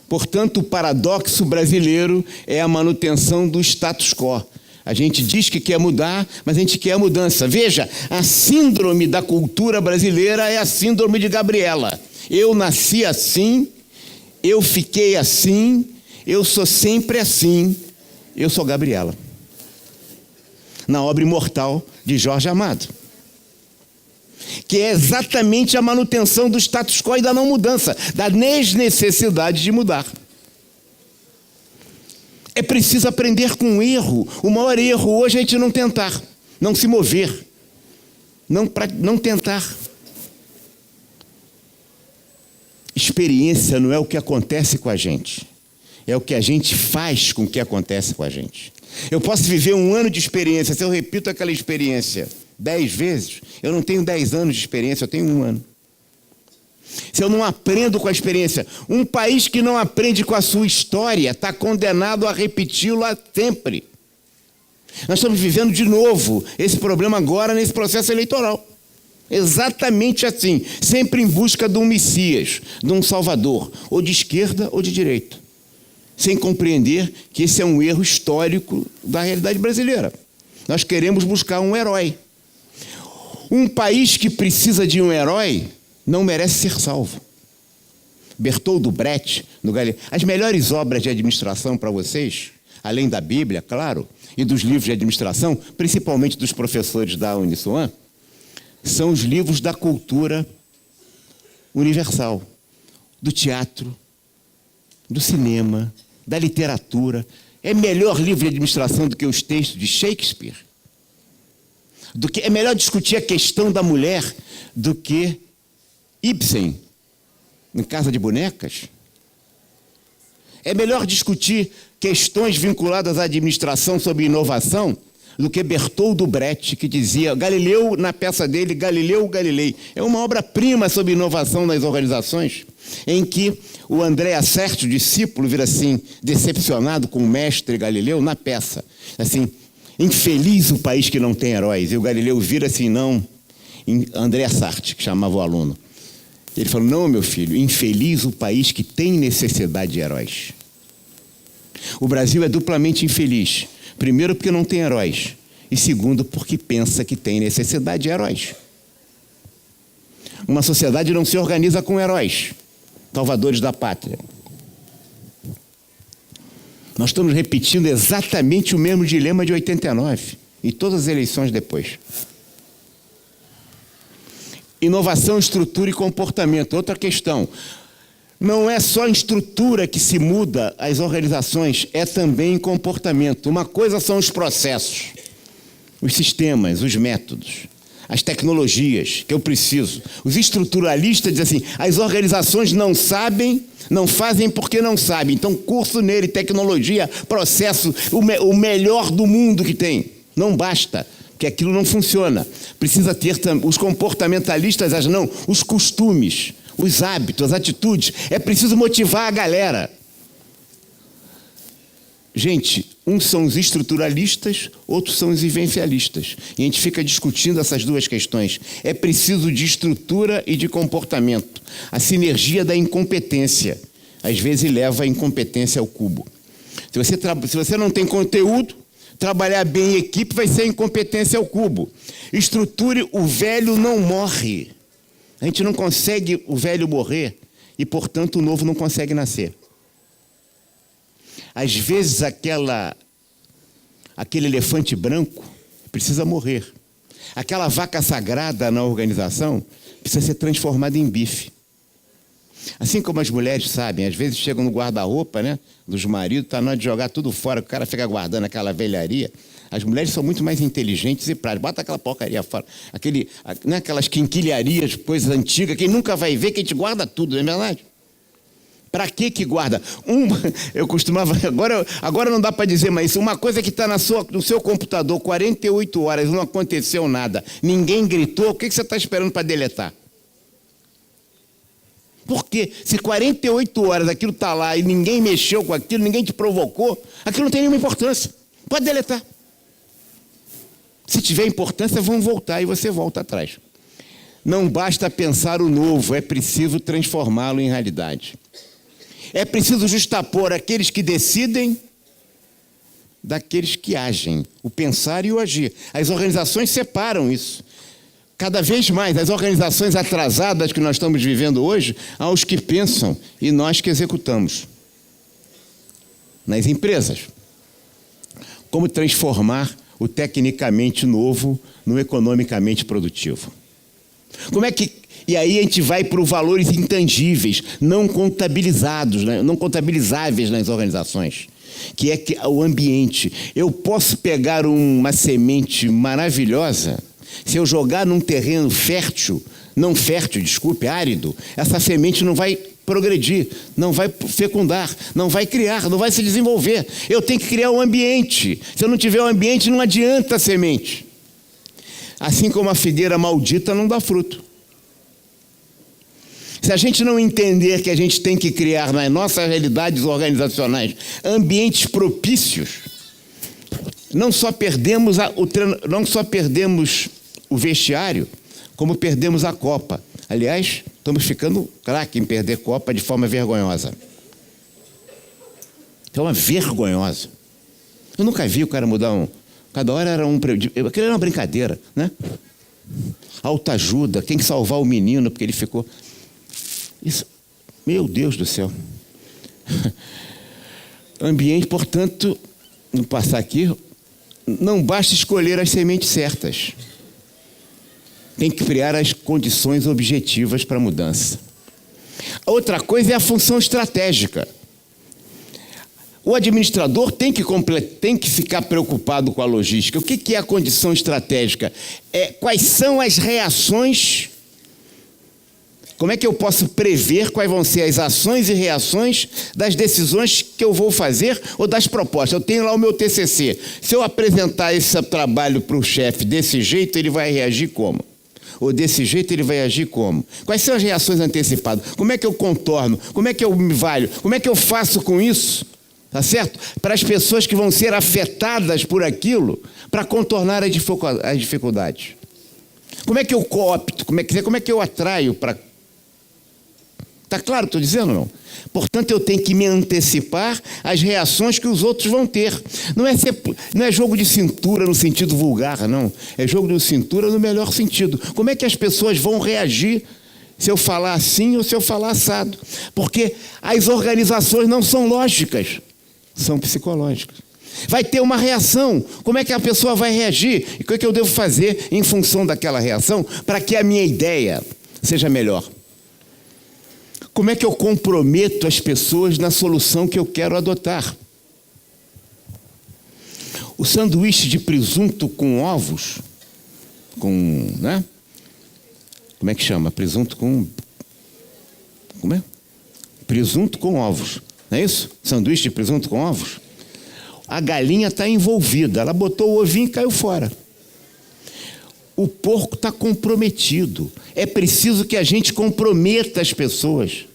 Portanto, o paradoxo brasileiro é a manutenção do status quo. A gente diz que quer mudar, mas a gente quer a mudança. Veja, a síndrome da cultura brasileira é a síndrome de Gabriela. Eu nasci assim, eu fiquei assim, eu sou sempre assim, eu sou Gabriela. Na obra imortal de Jorge Amado. Que é exatamente a manutenção do status quo e da não mudança, da desnecessidade de mudar. É preciso aprender com o erro. O maior erro hoje é a gente não tentar, não se mover, não tentar. Experiência não é o que acontece com a gente, é o que a gente faz com o que acontece com a gente. Eu posso viver um ano de experiência, se eu repito aquela experiência 10 vezes, eu não tenho 10 anos de experiência, eu tenho 1 ano. Se eu não aprendo com a experiência, um país que não aprende com a sua história está condenado a repeti-la sempre. Nós estamos vivendo de novo esse problema agora nesse processo eleitoral. Exatamente assim, sempre em busca de um Messias, de um Salvador, ou de esquerda ou de direita, sem compreender que esse é um erro histórico da realidade brasileira. Nós queremos buscar um herói. Um país que precisa de um herói não merece ser salvo. Bertoldo Brecht, no Galileu. As melhores obras de administração para vocês, além da Bíblia, claro, e dos livros de administração, principalmente dos professores da Uniswan, são os livros da cultura universal, do teatro, do cinema, da literatura. É melhor livro de administração do que os textos de Shakespeare. É melhor discutir a questão da mulher do que Ibsen, em Casa de Bonecas. É melhor discutir questões vinculadas à administração sobre inovação do que Bertoldo Brecht, que dizia, Galileu, na peça dele, Galileu Galilei. É uma obra-prima sobre inovação nas organizações, em que o André Acerti, o discípulo, vira assim, decepcionado com o mestre Galileu, na peça. Assim, infeliz o país que não tem heróis. E o Galileu vira assim, não, André Acerti, que chamava o aluno. Ele falou, não, meu filho, infeliz o país que tem necessidade de heróis. O Brasil é duplamente infeliz. Primeiro, porque não tem heróis. E segundo, porque pensa que tem necessidade de heróis. Uma sociedade não se organiza com heróis. salvadores da pátria. Nós estamos repetindo exatamente o mesmo dilema de 89 e todas as eleições depois. Inovação, estrutura e comportamento. Outra questão. Não é só em estrutura que se muda as organizações, é também em comportamento. Uma coisa são os processos, os sistemas, os métodos, as tecnologias que eu preciso. Os estruturalistas dizem assim, as organizações não sabem, não fazem porque não sabem. Então, curso nele, tecnologia, processo, o melhor do mundo que tem. Não basta, porque aquilo não funciona. Precisa ter os comportamentalistas, os costumes, os hábitos, as atitudes. É preciso motivar a galera. Gente, uns são os estruturalistas, outros são os vivencialistas. E a gente fica discutindo essas duas questões. É preciso de estrutura e de comportamento. A sinergia da incompetência, às vezes, leva a incompetência ao cubo. Se você não tem conteúdo, trabalhar bem em equipe vai ser incompetência ao cubo. Estruture, o velho não morre. A gente não consegue o velho morrer e, portanto, o novo não consegue nascer. Às vezes, aquele elefante branco precisa morrer. Aquela vaca sagrada na organização precisa ser transformada em bife. Assim como as mulheres sabem, às vezes chegam no guarda-roupa, né, dos maridos, está na hora de jogar tudo fora, o cara fica guardando aquela velharia. As mulheres são muito mais inteligentes e práticas. Bota aquela porcaria fora. Aquelas quinquilharias, coisas antigas, quem nunca vai ver, que a gente guarda tudo, não é verdade? Para que guarda? Eu costumava... Agora não dá para dizer, mas uma coisa que está no seu computador 48 horas, não aconteceu nada, ninguém gritou, o que você está esperando para deletar? Por quê? Se 48 horas aquilo está lá e ninguém mexeu com aquilo, ninguém te provocou, aquilo não tem nenhuma importância. Pode deletar. Se tiver importância, vão voltar e você volta atrás. Não basta pensar o novo, é preciso transformá-lo em realidade. É preciso justapor aqueles que decidem daqueles que agem, o pensar e o agir. As organizações separam isso. Cada vez mais, as organizações atrasadas que nós estamos vivendo hoje, há os que pensam e nós que executamos. Nas empresas. Como transformar o tecnicamente novo no economicamente produtivo? E aí a gente vai para os valores intangíveis, não contabilizados, não contabilizáveis nas organizações, que é o ambiente. Eu posso pegar uma semente maravilhosa, se eu jogar num terreno árido, essa semente não vai progredir, não vai fecundar, não vai criar, não vai se desenvolver. Eu tenho que criar um ambiente. Se eu não tiver um ambiente, não adianta a semente. Assim como a figueira maldita não dá fruto. Se a gente não entender que a gente tem que criar nas nossas realidades organizacionais ambientes propícios, não só perdemos o vestiário, como perdemos a Copa. Aliás, estamos ficando craque em perder Copa de forma vergonhosa. É uma vergonhosa. Eu nunca vi o cara mudar cada hora era aquilo era uma brincadeira, né? Autoajuda, tem que salvar o menino porque ele ficou... Isso, meu Deus do céu. Ambiente, portanto, vou passar aqui, não basta escolher as sementes certas. Tem que criar as condições objetivas para a mudança. Outra coisa é a função estratégica. O administrador tem que ficar preocupado com a logística. O que é a condição estratégica? Quais são as reações? Como é que eu posso prever quais vão ser as ações e reações das decisões que eu vou fazer ou das propostas? Eu tenho lá o meu TCC. Se eu apresentar esse trabalho para o chefe desse jeito, ele vai reagir como? Ou desse jeito ele vai agir como? Quais são as reações antecipadas? Como é que eu contorno? Como é que eu me valho? Como é que eu faço com isso? Tá certo? Para as pessoas que vão ser afetadas por aquilo, para contornar as dificuldades. Como é que eu coopto? Como é que eu atraio para... Está claro o que estou dizendo ou não? Portanto, eu tenho que me antecipar às reações que os outros vão ter. Não é jogo de cintura no sentido vulgar, não. É jogo de cintura no melhor sentido. Como é que as pessoas vão reagir se eu falar assim ou se eu falar assado. Porque as organizações não são lógicas, são psicológicas. Vai ter uma reação. Como é que a pessoa vai reagir? E o que é que eu devo fazer em função daquela reação para que a minha ideia seja melhor? Como é que eu comprometo as pessoas na solução que eu quero adotar? O sanduíche de presunto com ovos, né? Como é que chama? Presunto com... Como é? Presunto com ovos. Não é isso? Sanduíche de presunto com ovos. A galinha está envolvida. Ela botou o ovinho e caiu fora. O porco está comprometido. É preciso que a gente comprometa as pessoas.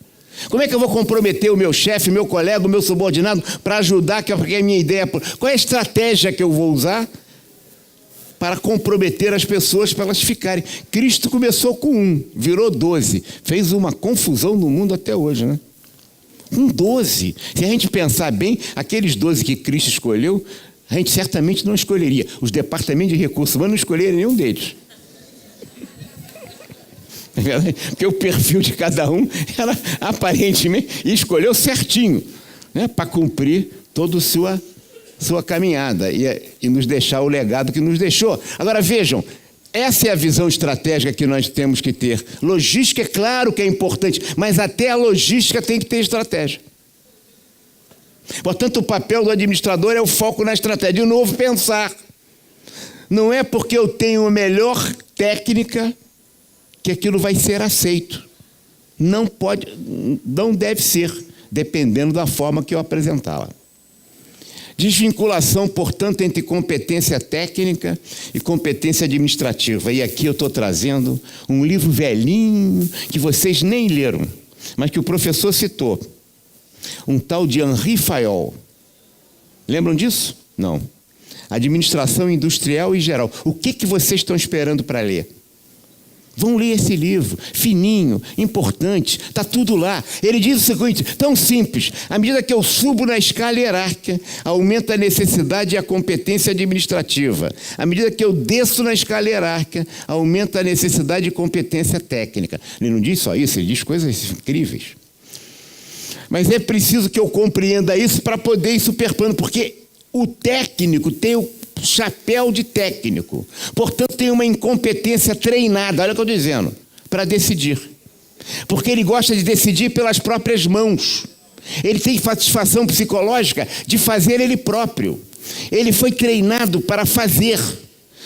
Como é que eu vou comprometer o meu chefe, meu colega, o meu subordinado para ajudar, porque a minha ideia... Qual é a estratégia que eu vou usar para comprometer as pessoas para elas ficarem? Cristo começou com 1, virou 12. Fez uma confusão no mundo até hoje, né? Com 12. Se a gente pensar bem, aqueles 12 que Cristo escolheu, a gente certamente não escolheria. Os departamentos de recursos humanos não escolheram nenhum deles. Porque o perfil de cada um era aparentemente, e escolheu certinho, né, para cumprir toda a sua caminhada e nos deixar o legado que nos deixou. Agora vejam, essa é a visão estratégica que nós temos que ter. Logística é claro que é importante, mas até a logística tem que ter estratégia. Portanto, o papel do administrador é o foco na estratégia. De novo, pensar. Não é porque eu tenho a melhor técnica que aquilo vai ser aceito. Não pode, não deve ser, dependendo da forma que eu apresentá-la. Desvinculação, portanto, entre competência técnica e competência administrativa. E aqui eu estou trazendo um livro velhinho que vocês nem leram, mas que o professor citou. Um tal de Henri Fayol. Lembram disso? Não. Administração industrial e geral. O que vocês estão esperando para ler? Vão ler esse livro, fininho, importante, está tudo lá. Ele diz o seguinte, tão simples: à medida que eu subo na escala hierárquica, aumenta a necessidade e a competência administrativa. À medida que eu desço na escala hierárquica, aumenta a necessidade e competência técnica. Ele não diz só isso, ele diz coisas incríveis. Mas é preciso que eu compreenda isso para poder ir superpondo, porque o técnico tem o chapéu de técnico, portanto tem uma incompetência treinada, olha o que eu estou dizendo, para decidir, porque ele gosta de decidir pelas próprias mãos, ele tem satisfação psicológica de fazer ele próprio, ele foi treinado para fazer.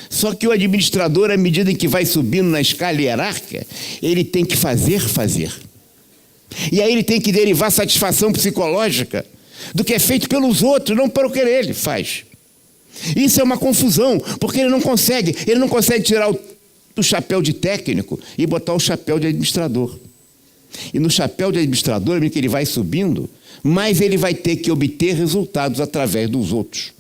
Só que o administrador, à medida em que vai subindo na escala hierárquica, ele tem que fazer. E aí ele tem que derivar satisfação psicológica do que é feito pelos outros, não pelo que ele faz. Isso é uma confusão, porque ele não consegue tirar o chapéu de técnico e botar o chapéu de administrador. E no chapéu de administrador, que ele vai subindo, mais ele vai ter que obter resultados através dos outros.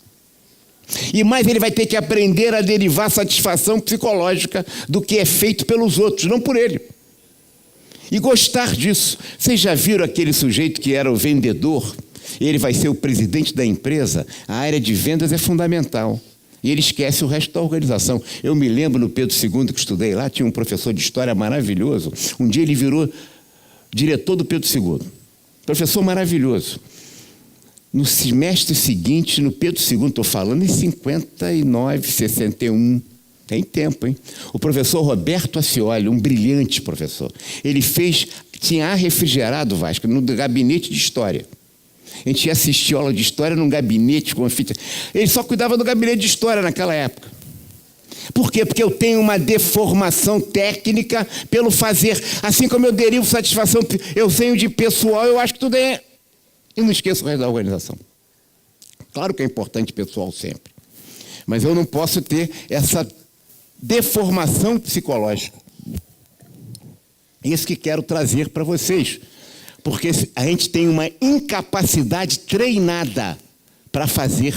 E mais ele vai ter que aprender a derivar satisfação psicológica do que é feito pelos outros, não por ele. E gostar disso. Vocês já viram aquele sujeito que era o vendedor? Ele vai ser o presidente da empresa. A área de vendas é fundamental. E ele esquece o resto da organização. Eu me lembro no Pedro II que estudei lá, tinha um professor de história maravilhoso. Um dia ele virou diretor do Pedro II. Professor maravilhoso. No semestre seguinte, no Pedro II, estou falando em 59, 61... Tem tempo, hein? O professor Roberto Ascioli, um brilhante professor, ele tinha ar refrigerado, Vasco, no gabinete de história. A gente ia assistir aula de história num gabinete com fita. Ele só cuidava do gabinete de história naquela época. Por quê? Porque eu tenho uma deformação técnica pelo fazer. Assim como eu derivo satisfação, eu tenho de pessoal, eu acho que tudo é... E não esqueço o resto da organização. Claro que é importante pessoal sempre. Mas eu não posso ter essa deformação psicológica. Isso que quero trazer para vocês. Porque a gente tem uma incapacidade treinada para fazer.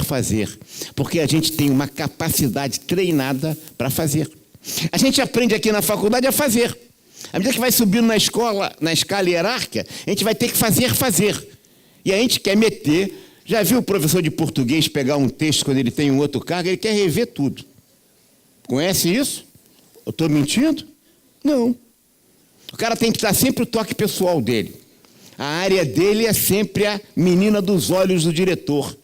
Porque a gente tem uma capacidade treinada para fazer. A gente aprende aqui na faculdade a fazer. À medida que vai subindo na escala hierárquica, a gente vai ter que fazer. E a gente quer meter... Já viu o professor de português pegar um texto quando ele tem um outro cargo? Ele quer rever tudo. Conhece isso? Eu estou mentindo? Não. O cara tem que dar sempre o toque pessoal dele. A área dele é sempre a menina dos olhos do diretor.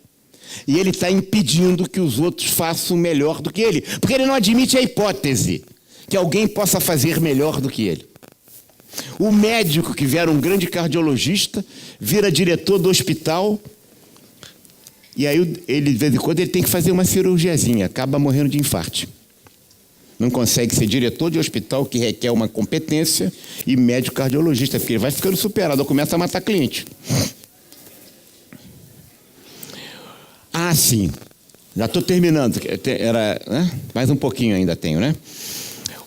E ele está impedindo que os outros façam melhor do que ele. Porque ele não admite a hipótese que alguém possa fazer melhor do que ele. O médico que vier um grande cardiologista, vira diretor do hospital, e aí ele, de vez em quando, ele tem que fazer uma cirurgiazinha, acaba morrendo de infarto. Não consegue ser diretor de hospital, que requer uma competência, e médico cardiologista, porque ele vai ficando superado, começa a matar cliente. Ah, sim. Já estou terminando. Mais um pouquinho ainda tenho, né?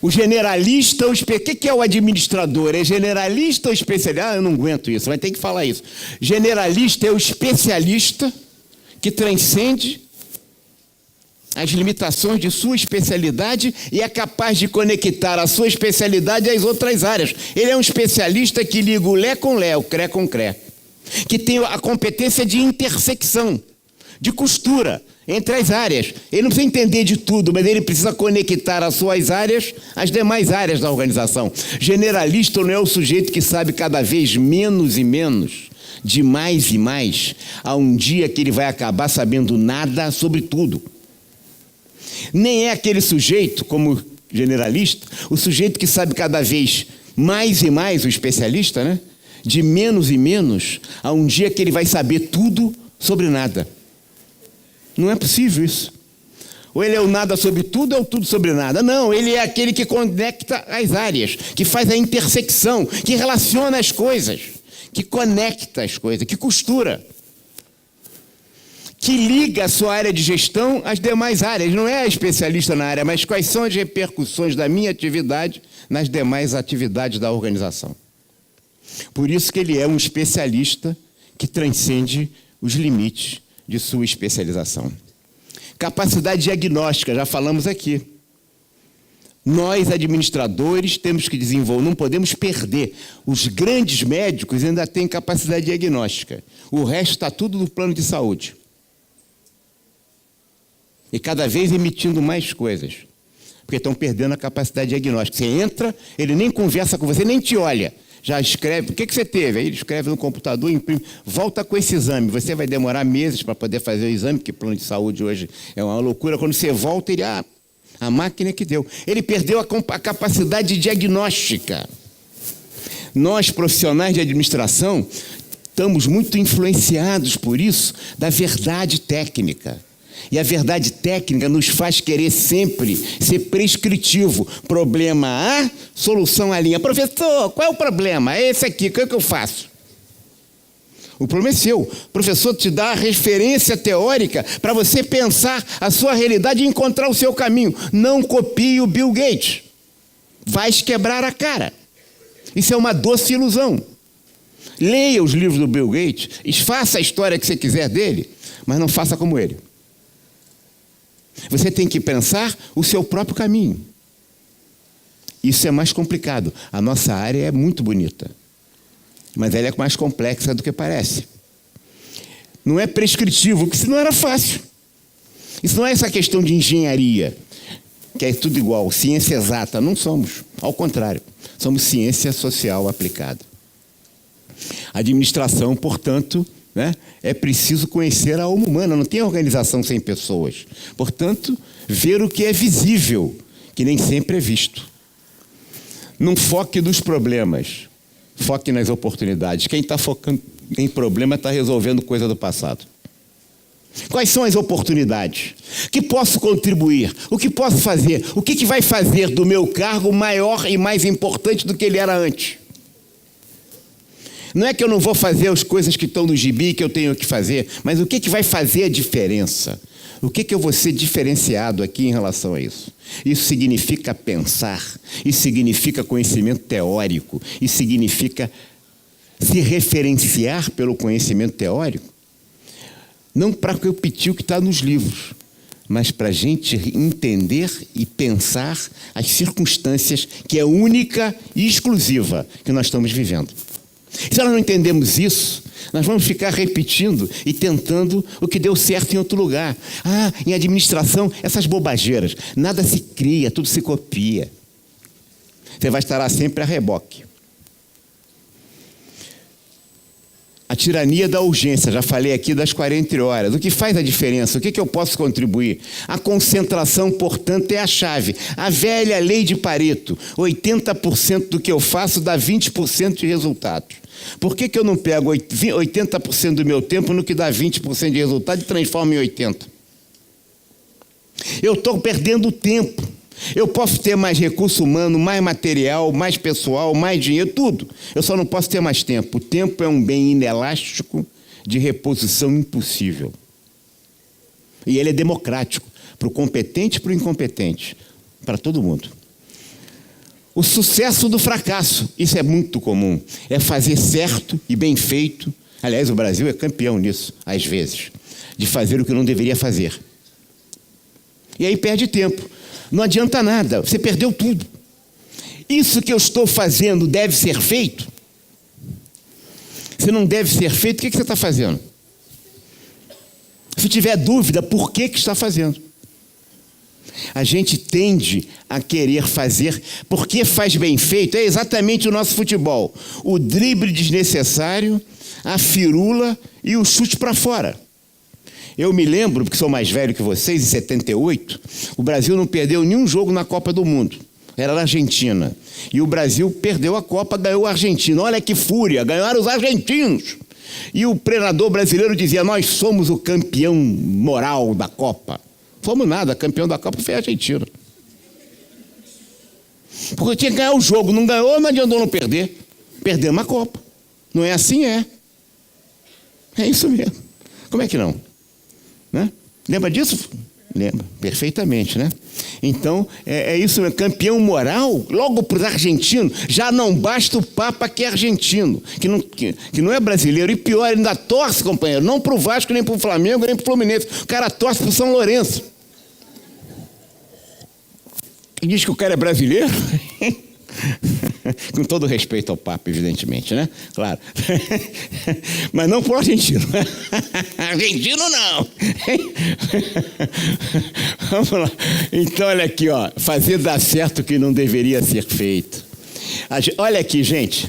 O generalista, o que é o administrador? É generalista ou especialista? Ah, eu não aguento isso, vai ter que falar isso. Generalista é o especialista que transcende as limitações de sua especialidade e é capaz de conectar a sua especialidade às outras áreas. Ele é um especialista que liga o Lé com Lé, o Cré com Cré, que tem a competência de intersecção, de costura entre as áreas. Ele não precisa entender de tudo, mas ele precisa conectar as suas áreas às demais áreas da organização. Generalista não é o sujeito que sabe cada vez menos e menos, de mais e mais, a um dia que ele vai acabar sabendo nada sobre tudo. Nem é aquele sujeito, como generalista, o sujeito que sabe cada vez mais e mais, o especialista, né? De menos e menos, a um dia que ele vai saber tudo sobre nada. Não é possível isso. Ou ele é o nada sobre tudo ou tudo sobre nada. Não, ele é aquele que conecta as áreas, que faz a intersecção, que relaciona as coisas, que conecta as coisas, que costura, que liga a sua área de gestão às demais áreas. Não é especialista na área, mas quais são as repercussões da minha atividade nas demais atividades da organização. Por isso que ele é um especialista que transcende os limites de sua especialização. Capacidade diagnóstica, já falamos aqui. Nós, administradores, temos que desenvolver, não podemos perder. Os grandes médicos ainda têm capacidade diagnóstica. O resto está tudo no plano de saúde. E cada vez emitindo mais coisas. Porque estão perdendo a capacidade diagnóstica. Você entra, ele nem conversa com você, nem te olha. Já escreve, o que você teve? Aí ele escreve no computador, imprime, volta com esse exame. Você vai demorar meses para poder fazer o exame, porque o plano de saúde hoje é uma loucura. Quando você volta, ele, a máquina que deu. Ele perdeu a capacidade diagnóstica. Nós, profissionais de administração, estamos muito influenciados por isso, da verdade técnica. E a verdade técnica nos faz querer sempre ser prescritivo. Problema A, solução A linha. Professor, qual é o problema? É esse aqui, o que é que eu faço? O problema é seu. O professor te dá a referência teórica para você pensar a sua realidade e encontrar o seu caminho. Não copie o Bill Gates. Vai quebrar a cara. Isso é uma doce ilusão. Leia os livros do Bill Gates, faça a história que você quiser dele, mas não faça como ele. Você tem que pensar o seu próprio caminho. Isso é mais complicado. A nossa área é muito bonita, mas ela é mais complexa do que parece. Não é prescritivo, porque senão era fácil. Isso não é essa questão de engenharia, que é tudo igual, ciência exata. Não somos. Ao contrário, somos ciência social aplicada. Administração, portanto, né? É preciso conhecer a alma humana, não tem organização sem pessoas. Portanto, ver o que é visível, que nem sempre é visto. Não foque nos problemas, foque nas oportunidades. Quem está focando em problema está resolvendo coisa do passado. Quais são as oportunidades? Que posso contribuir? O que posso fazer? O que vai fazer do meu cargo maior e mais importante do que ele era antes? Não é que eu não vou fazer as coisas que estão no gibi que eu tenho que fazer, mas o que vai fazer a diferença? O que eu vou ser diferenciado aqui em relação a isso? Isso significa pensar, isso significa conhecimento teórico, isso significa se referenciar pelo conhecimento teórico, não para repetir o que está nos livros, mas para a gente entender e pensar as circunstâncias que é única e exclusiva que nós estamos vivendo. Se nós não entendemos isso, nós vamos ficar repetindo e tentando o que deu certo em outro lugar. Em administração, essas bobageiras. Nada se cria, tudo se copia. Você vai estar lá sempre a reboque. tirania da urgência, já falei aqui das 40 horas. O que faz a diferença? O que eu posso contribuir? A concentração, portanto, é a chave. A velha lei de Pareto, 80% do que eu faço dá 20% de resultados. Por que eu não pego 80% do meu tempo no que dá 20% de resultado e transformo em 80%? Eu estou perdendo tempo. Eu posso ter mais recurso humano, mais material, mais pessoal, mais dinheiro, tudo. Eu só não posso ter mais tempo. O tempo é um bem inelástico de reposição impossível. E ele é democrático, para o competente e para o incompetente, para todo mundo. O sucesso do fracasso, isso é muito comum, é fazer certo e bem feito. Aliás, o Brasil é campeão nisso, às vezes, de fazer o que não deveria fazer. E aí perde tempo. Não adianta nada, você perdeu tudo. Isso que eu estou fazendo deve ser feito? Se não deve ser feito, o que você está fazendo? Se tiver dúvida, por que está fazendo? A gente tende a querer fazer, porque faz bem feito, é exatamente o nosso futebol. O drible desnecessário, a firula e o chute para fora. Eu me lembro, porque sou mais velho que vocês, em 78, o Brasil não perdeu nenhum jogo na Copa do Mundo. Era na Argentina. E o Brasil perdeu a Copa, ganhou a Argentina. Olha que fúria, ganharam os argentinos. E o treinador brasileiro dizia, nós somos o campeão moral da Copa. Fomos nada, campeão da Copa foi a Argentina. Porque tinha que ganhar o jogo, não ganhou, não adiantou não perder. Perdemos a Copa. Não é assim, é. É isso mesmo. Como é que não? Né? Lembra disso? Lembra, perfeitamente, né? Então, é isso mesmo, campeão moral, logo para os argentinos, já não basta o Papa que é argentino, que não é brasileiro, e pior, ele ainda torce, companheiro, não para o Vasco, nem para o Flamengo, nem para o Fluminense, o cara torce para o São Lourenço. E diz que o cara é brasileiro? Com todo respeito ao Papa, evidentemente, né? Claro. Mas não para o argentino. Argentino não. Vamos lá. Então, olha aqui, ó. Fazer dar certo o que não deveria ser feito. Olha aqui, gente.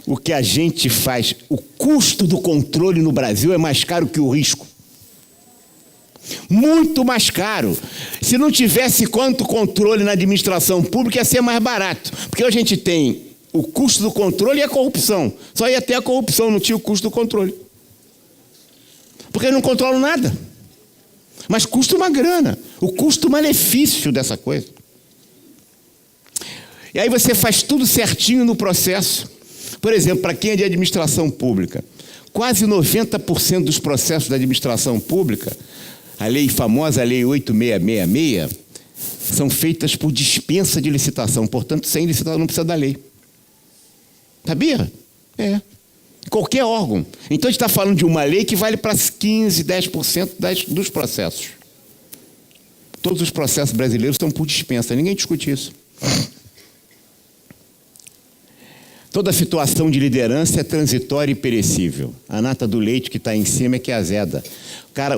O que a gente faz, o custo do controle no Brasil é mais caro que o risco. Muito mais caro. Se não tivesse quanto controle na administração pública, ia ser mais barato. Porque a gente tem o custo do controle e a corrupção. Só ia ter a corrupção, não tinha o custo do controle. Porque não controlam nada. Mas custa uma grana. O custo-malefício dessa coisa. E aí você faz tudo certinho no processo. Por exemplo, para quem é de administração pública, quase 90% dos processos da administração pública, a lei famosa, a lei 8666, são feitas por dispensa de licitação. Portanto, sem licitação não precisa da lei. Sabia? É. Qualquer órgão. Então, a gente está falando de uma lei que vale para 15%, 10% dos processos. Todos os processos brasileiros são por dispensa. Ninguém discute isso. Toda situação de liderança é transitória e perecível. A nata do leite que está em cima é que azeda.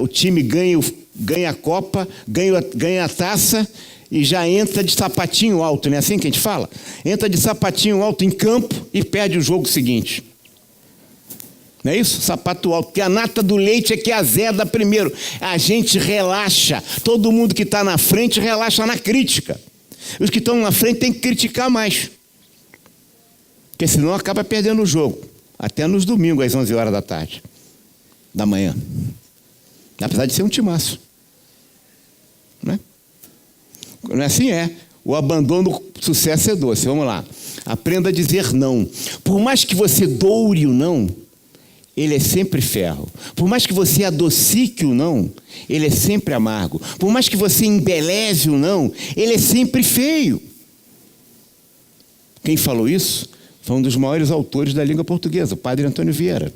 O time ganha a Copa, ganha a taça e já entra de sapatinho alto, não é assim que a gente fala? Entra de sapatinho alto em campo e perde o jogo seguinte. Não é isso? Sapato alto. Porque a nata do leite é que azeda primeiro. A gente relaxa. Todo mundo que está na frente relaxa na crítica. Os que estão na frente têm que criticar mais. Porque senão acaba perdendo o jogo. Até nos domingos, às 11 horas da manhã. Apesar de ser um timaço. Né? Não é assim? É. O abandono, sucesso é doce. Vamos lá. Aprenda a dizer não. Por mais que você doure o não, ele é sempre ferro. Por mais que você adocique o não, ele é sempre amargo. Por mais que você embeleze o não, ele é sempre feio. Quem falou isso? Foi um dos maiores autores da língua portuguesa, o padre Antônio Vieira.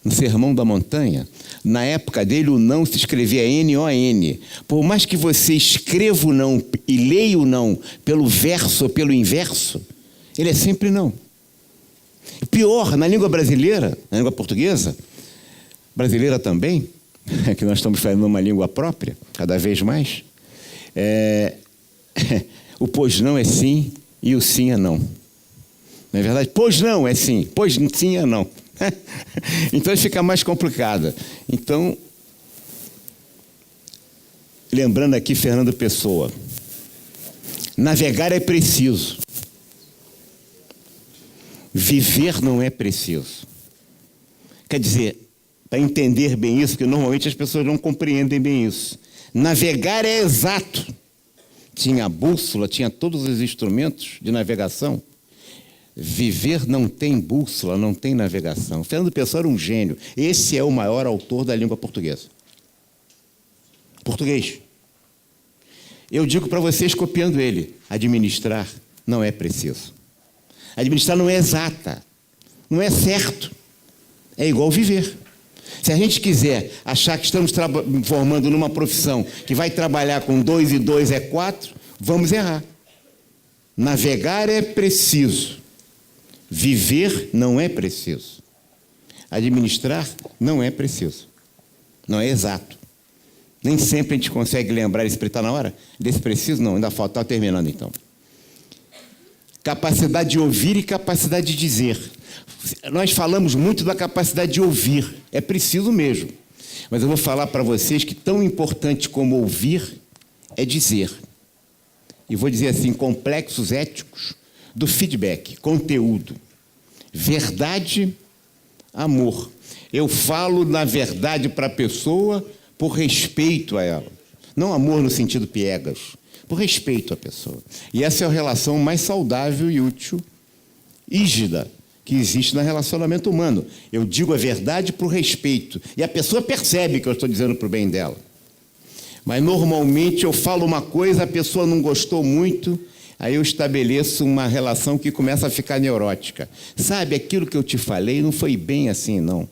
No Sermão da Montanha, na época dele, o não se escrevia N-O-N. Por mais que você escreva o não e leia o não pelo verso ou pelo inverso, ele é sempre não. Pior, na língua brasileira, na língua portuguesa, brasileira também, que nós estamos fazendo uma língua própria, cada vez mais, o pois não é sim e o sim é não. Não é verdade? Pois não é sim, pois sim é não. Então fica mais complicado. Então, lembrando aqui Fernando Pessoa, navegar é preciso. Viver não é preciso. Quer dizer, para entender bem isso, porque normalmente as pessoas não compreendem bem isso. Navegar é exato. Tinha a bússola, tinha todos os instrumentos de navegação. Viver não tem bússola, não tem navegação. Fernando Pessoa era um gênio. Esse é o maior autor da língua portuguesa. Português. Eu digo para vocês, copiando ele, administrar não é preciso. Administrar não é exata, não é certo. É igual viver. Se a gente quiser achar que estamos formando numa profissão que vai trabalhar com 2 e 2 é 4, vamos errar. Navegar é preciso. Viver não é preciso. Administrar não é preciso. Não é exato. Nem sempre a gente consegue lembrar esse está na hora desse preciso, não, ainda falta, terminando então. Capacidade de ouvir e capacidade de dizer. Nós falamos muito da capacidade de ouvir, é preciso mesmo. Mas eu vou falar para vocês que tão importante como ouvir é dizer. E vou dizer assim, complexos éticos do feedback, conteúdo, verdade, amor. Eu falo na verdade para a pessoa por respeito a ela. Não amor no sentido piegas, por respeito à pessoa. E essa é a relação mais saudável e útil, rígida, que existe no relacionamento humano. Eu digo a verdade por respeito. E a pessoa percebe que eu estou dizendo para o bem dela. Mas, normalmente, eu falo uma coisa, a pessoa não gostou muito, aí eu estabeleço uma relação que começa a ficar neurótica. Sabe, aquilo que eu te falei não foi bem assim, não.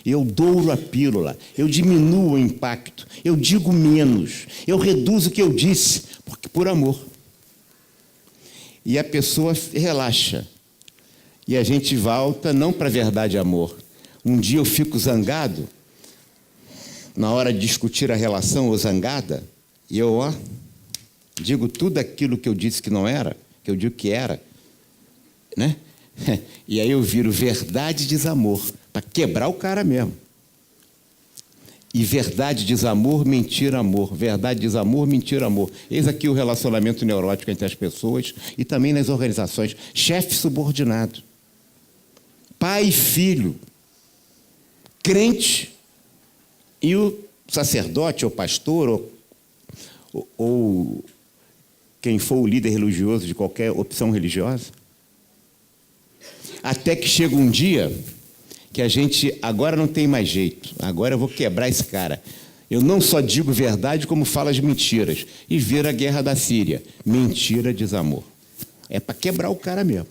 Eu douro a pílula, eu diminuo o impacto, eu digo menos, eu reduzo o que eu disse, porque por amor. E a pessoa relaxa. E a gente volta não para a verdade e amor. Um dia eu fico zangado, na hora de discutir a relação ou zangada, e eu digo tudo aquilo que eu disse que não era, que eu digo que era, né? E aí eu viro verdade e desamor, para quebrar o cara mesmo. E verdade, desamor, mentira, amor. Verdade, desamor, mentira, amor. Eis aqui o relacionamento neurótico entre as pessoas e também nas organizações. Chefe subordinado. Pai e filho. Crente e o sacerdote ou pastor ou quem for o líder religioso de qualquer opção religiosa. Até que chega um dia que a gente, agora não tem mais jeito, agora eu vou quebrar esse cara. Eu não só digo verdade, como falo as mentiras. E vira a guerra da Síria. Mentira, desamor. É para quebrar o cara mesmo.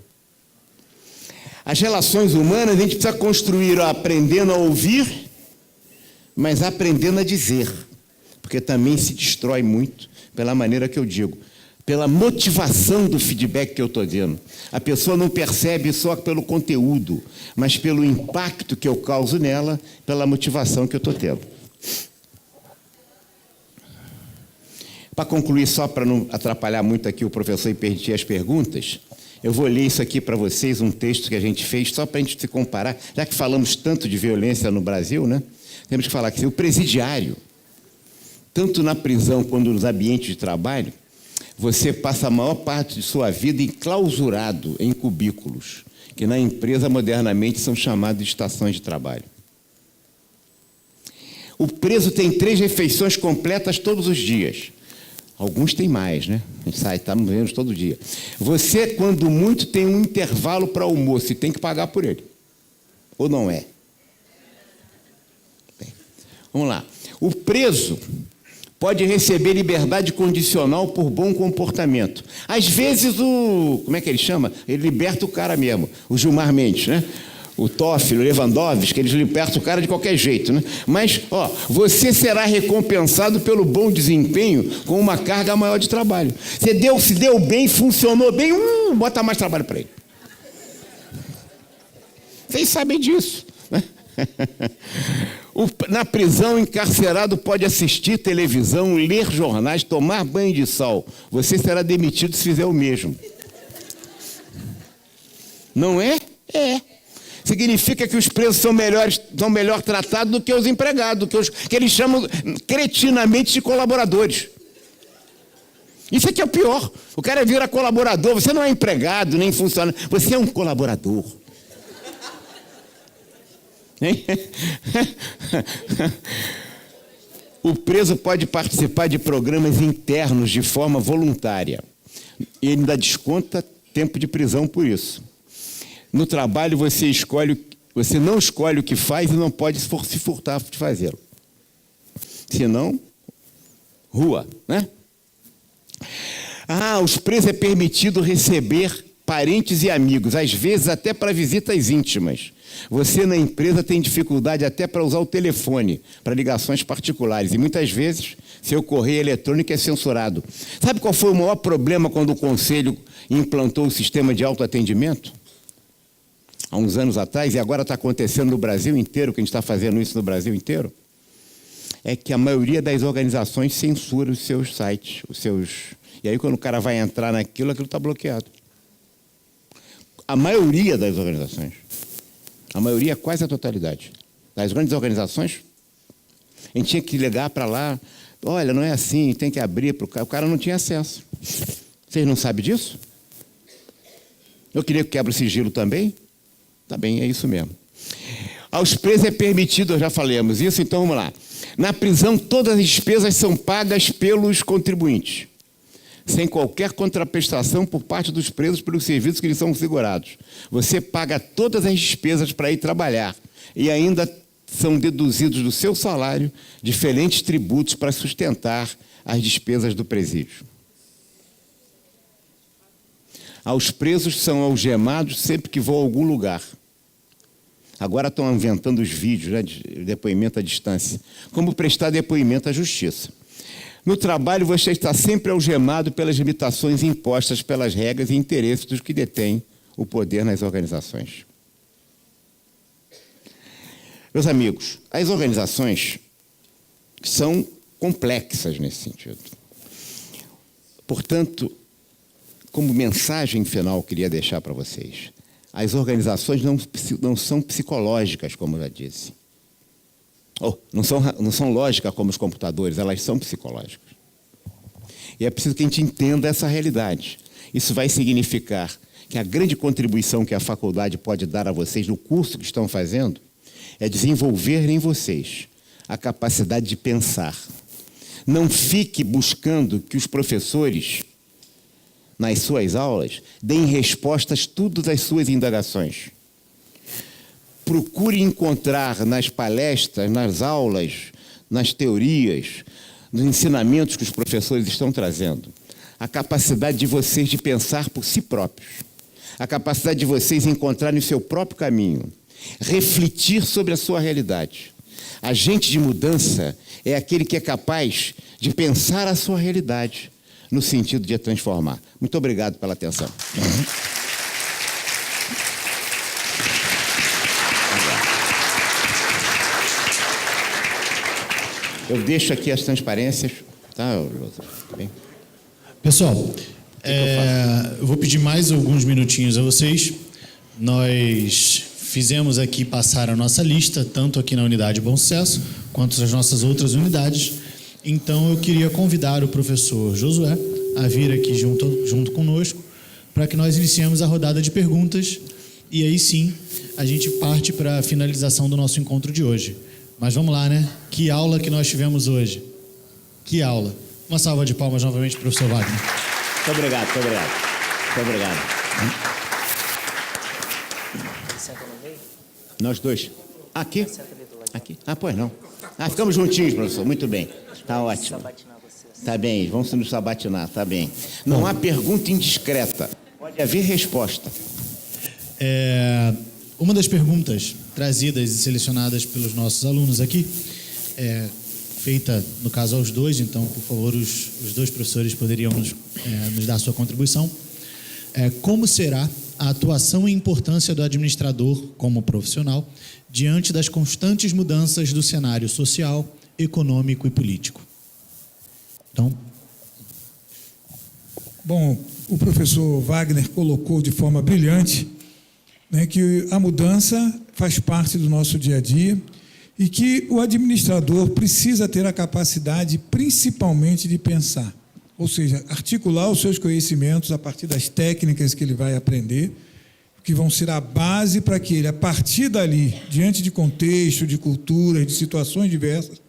As relações humanas a gente precisa construir aprendendo a ouvir, mas aprendendo a dizer. Porque também se destrói muito pela maneira que eu digo. Pela motivação do feedback que eu estou dando. A pessoa não percebe só pelo conteúdo, mas pelo impacto que eu causo nela, pela motivação que eu estou tendo. Para concluir, só para não atrapalhar muito aqui o professor e permitir as perguntas, eu vou ler isso aqui para vocês, um texto que a gente fez, só para a gente se comparar, já que falamos tanto de violência no Brasil, né? Temos que falar que o presidiário, tanto na prisão quanto nos ambientes de trabalho, você passa a maior parte de sua vida enclausurado em cubículos, que na empresa modernamente são chamados de estações de trabalho. O preso tem 3 refeições completas todos os dias. Alguns têm mais, né? A gente sai, estamos vendo todo dia. Você, quando muito, tem um intervalo para almoço e tem que pagar por ele. Ou não é? Bem, vamos lá. O preso pode receber liberdade condicional por bom comportamento. Às vezes como é que ele chama? Ele liberta o cara mesmo. O Gilmar Mendes, né? O Toffoli, o Lewandowski, eles libertam o cara de qualquer jeito, né? Mas, você será recompensado pelo bom desempenho com uma carga maior de trabalho. Se deu bem, funcionou bem, bota mais trabalho para ele. Vocês sabem disso, né? Na prisão, o encarcerado pode assistir televisão, ler jornais, tomar banho de sol. Você será demitido se fizer o mesmo. Não é? É. significa que os presos são melhor tratados do que os empregados, que eles chamam cretinamente de colaboradores. Isso aqui é o pior. O cara vira colaborador. Você não é empregado, nem funcionário. Você é um colaborador. Hein? O preso pode participar de programas internos de forma voluntária. E ele ainda desconta tempo de prisão por isso. No trabalho, você não escolhe o que faz e não pode se furtar de fazê-lo. Senão, rua, né? Aos presos é permitido receber parentes e amigos, às vezes até para visitas íntimas. Você na empresa tem dificuldade até para usar o telefone, para ligações particulares. E muitas vezes, seu correio eletrônico é censurado. Sabe qual foi o maior problema quando o Conselho implantou o sistema de autoatendimento? Há uns anos atrás, e agora está acontecendo no Brasil inteiro, que a gente está fazendo isso no Brasil inteiro, é que a maioria das organizações censura os seus sites, E aí, quando o cara vai entrar naquilo, aquilo está bloqueado. A maioria das organizações. A maioria, quase a totalidade. Das grandes organizações, a gente tinha que ligar para lá. Olha, não é assim, tem que abrir para o cara. O cara não tinha acesso. Vocês não sabem disso? Eu queria que quebre o sigilo também. Tá bem, é isso mesmo. Aos presos é permitido, já falamos isso, então vamos lá. Na prisão, todas as despesas são pagas pelos contribuintes, sem qualquer contraprestação por parte dos presos pelos serviços que lhes são segurados. Você paga todas as despesas para ir trabalhar e ainda são deduzidos do seu salário diferentes tributos para sustentar as despesas do presídio. Aos presos são algemados sempre que vão a algum lugar. Agora estão inventando os vídeos, né, de depoimento à distância. Como prestar depoimento à justiça. No trabalho, você está sempre algemado pelas limitações impostas pelas regras e interesses dos que detêm o poder nas organizações. Meus amigos, as organizações são complexas nesse sentido. Portanto, como mensagem final, eu queria deixar para vocês. As organizações não são psicológicas, como eu já disse. Não são lógicas como os computadores, elas são psicológicas. E é preciso que a gente entenda essa realidade. Isso vai significar que a grande contribuição que a faculdade pode dar a vocês no curso que estão fazendo é desenvolver em vocês a capacidade de pensar. Não fique buscando que os professores, nas suas aulas, deem respostas tudo às suas indagações. Procure encontrar nas palestras, nas aulas, nas teorias, nos ensinamentos que os professores estão trazendo, a capacidade de vocês de pensar por si próprios, a capacidade de vocês encontrarem o seu próprio caminho, refletir sobre a sua realidade. Agente de mudança é aquele que é capaz de pensar a sua realidade no sentido de a transformar. Muito obrigado pela atenção. Eu deixo aqui as transparências. Tá, bem? Pessoal, eu vou pedir mais alguns minutinhos a vocês. Nós fizemos aqui passar a nossa lista, tanto aqui na unidade Bom Sucesso, quanto nas nossas outras unidades. Então, eu queria convidar o professor Josué a vir aqui junto conosco, para que nós iniciemos a rodada de perguntas, e aí sim, a gente parte para a finalização do nosso encontro de hoje. Mas vamos lá, né? Que aula que nós tivemos hoje. Que aula. Uma salva de palmas novamente, professor Wagner. Muito obrigado, muito obrigado. Muito obrigado. Senta no meio? Nós dois. Aqui? Aqui? Pois não. Ficamos juntinhos, professor. Muito bem. Tá ótimo. Tá bem, vamos nos sabatinar, tá bem. Não há pergunta indiscreta. Pode haver resposta. Uma das perguntas trazidas e selecionadas pelos nossos alunos aqui, feita, no caso, aos dois, então, por favor, os dois professores poderiam nos dar sua contribuição. Como será a atuação e importância do administrador como profissional diante das constantes mudanças do cenário social, econômico e político? Então. Bom, o professor Wagner colocou de forma brilhante, né, que a mudança faz parte do nosso dia a dia e que o administrador precisa ter a capacidade, principalmente, de pensar. Ou seja, articular os seus conhecimentos a partir das técnicas que ele vai aprender, que vão ser a base para que ele, a partir dali, diante de contexto, de culturas, de situações diversas,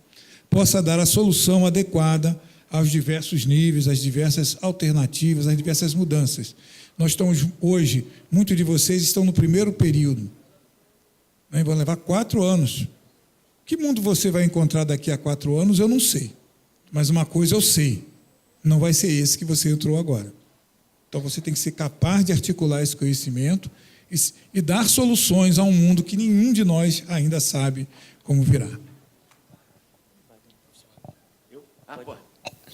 possa dar a solução adequada aos diversos níveis, às diversas alternativas, às diversas mudanças. Nós estamos hoje, muitos de vocês estão no primeiro período, né, vão levar 4 anos. Que mundo você vai encontrar daqui a 4 anos, eu não sei. Mas uma coisa eu sei, não vai ser esse que você entrou agora. Então você tem que ser capaz de articular esse conhecimento e dar soluções a um mundo que nenhum de nós ainda sabe como virá.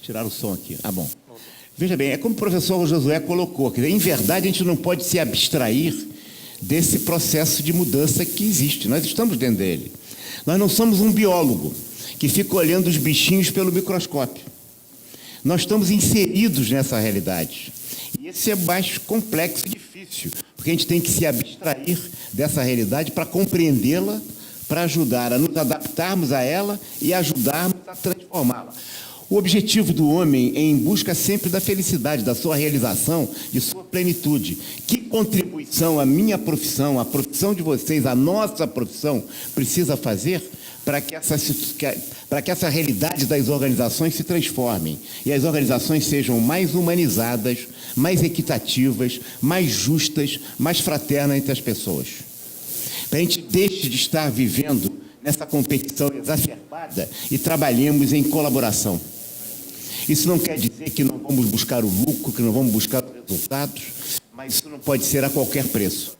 Tirar o som aqui. Ah, bom. Veja bem, é como o professor Josué colocou, quer dizer, em verdade a gente não pode se abstrair desse processo de mudança que existe. Nós estamos dentro dele. Nós não somos um biólogo que fica olhando os bichinhos pelo microscópio. Nós estamos inseridos nessa realidade. E esse é mais complexo e difícil, porque a gente tem que se abstrair dessa realidade para compreendê-la, para ajudar a nos adaptarmos a ela e ajudarmos a transformá-la. O objetivo do homem é em busca sempre da felicidade, da sua realização, de sua plenitude. Que contribuição a minha profissão, a profissão de vocês, a nossa profissão precisa fazer para que essa realidade das organizações se transformem e as organizações sejam mais humanizadas, mais equitativas, mais justas, mais fraternas entre as pessoas. Para a gente deixe de estar vivendo nessa competição exacerbada e trabalhemos em colaboração. Isso não quer dizer que não vamos buscar o lucro, que não vamos buscar os resultados, mas isso não pode ser a qualquer preço.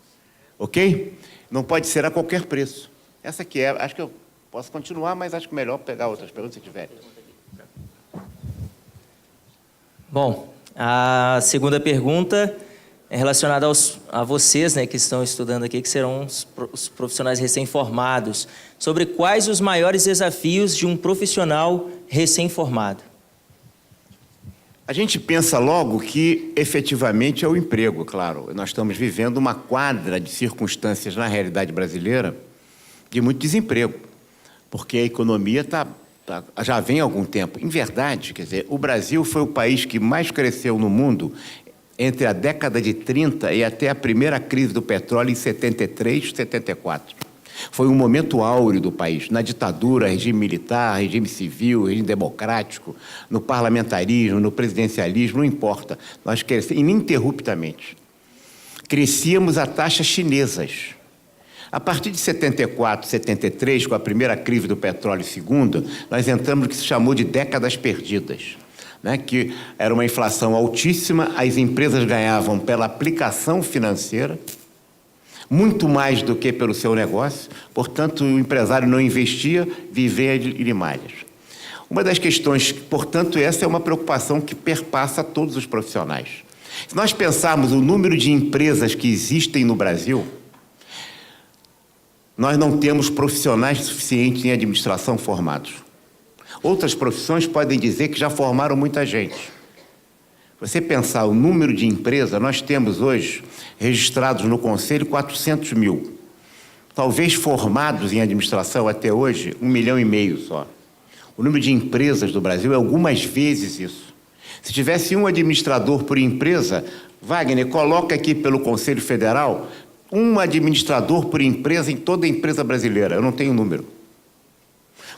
Ok? Não pode ser a qualquer preço. Essa aqui é, acho que eu posso continuar, mas acho que melhor pegar outras perguntas se tiverem. Bom, a segunda pergunta é relacionada a vocês, né, que estão estudando aqui, que serão os profissionais recém-formados, sobre quais os maiores desafios de um profissional recém-formado. A gente pensa logo que, efetivamente, é o emprego, claro. Nós estamos vivendo uma quadra de circunstâncias na realidade brasileira de muito desemprego, porque a economia já vem há algum tempo. Em verdade, quer dizer, o Brasil foi o país que mais cresceu no mundo entre a década de 30 e até a primeira crise do petróleo em 73, 74. Foi um momento áureo do país, na ditadura, regime militar, regime civil, regime democrático, no parlamentarismo, no presidencialismo, não importa. Nós crescemos ininterruptamente. Crescíamos a taxas chinesas. A partir de 74, 73, com a primeira crise do petróleo e segunda, nós entramos no que se chamou de décadas perdidas, né? Que era uma inflação altíssima, as empresas ganhavam pela aplicação financeira, muito mais do que pelo seu negócio, portanto, o empresário não investia, vivia de malhas. Uma das questões, portanto, essa é uma preocupação que perpassa todos os profissionais. Se nós pensarmos o número de empresas que existem no Brasil, nós não temos profissionais suficientes em administração formados. Outras profissões podem dizer que já formaram muita gente. Você pensar o número de empresas, nós temos hoje registrados no Conselho 400 mil. Talvez formados em administração até hoje, 1,5 milhão só. O número de empresas do Brasil é algumas vezes isso. Se tivesse um administrador por empresa, Wagner, coloca aqui pelo Conselho Federal um administrador por empresa em toda a empresa brasileira. Eu não tenho número.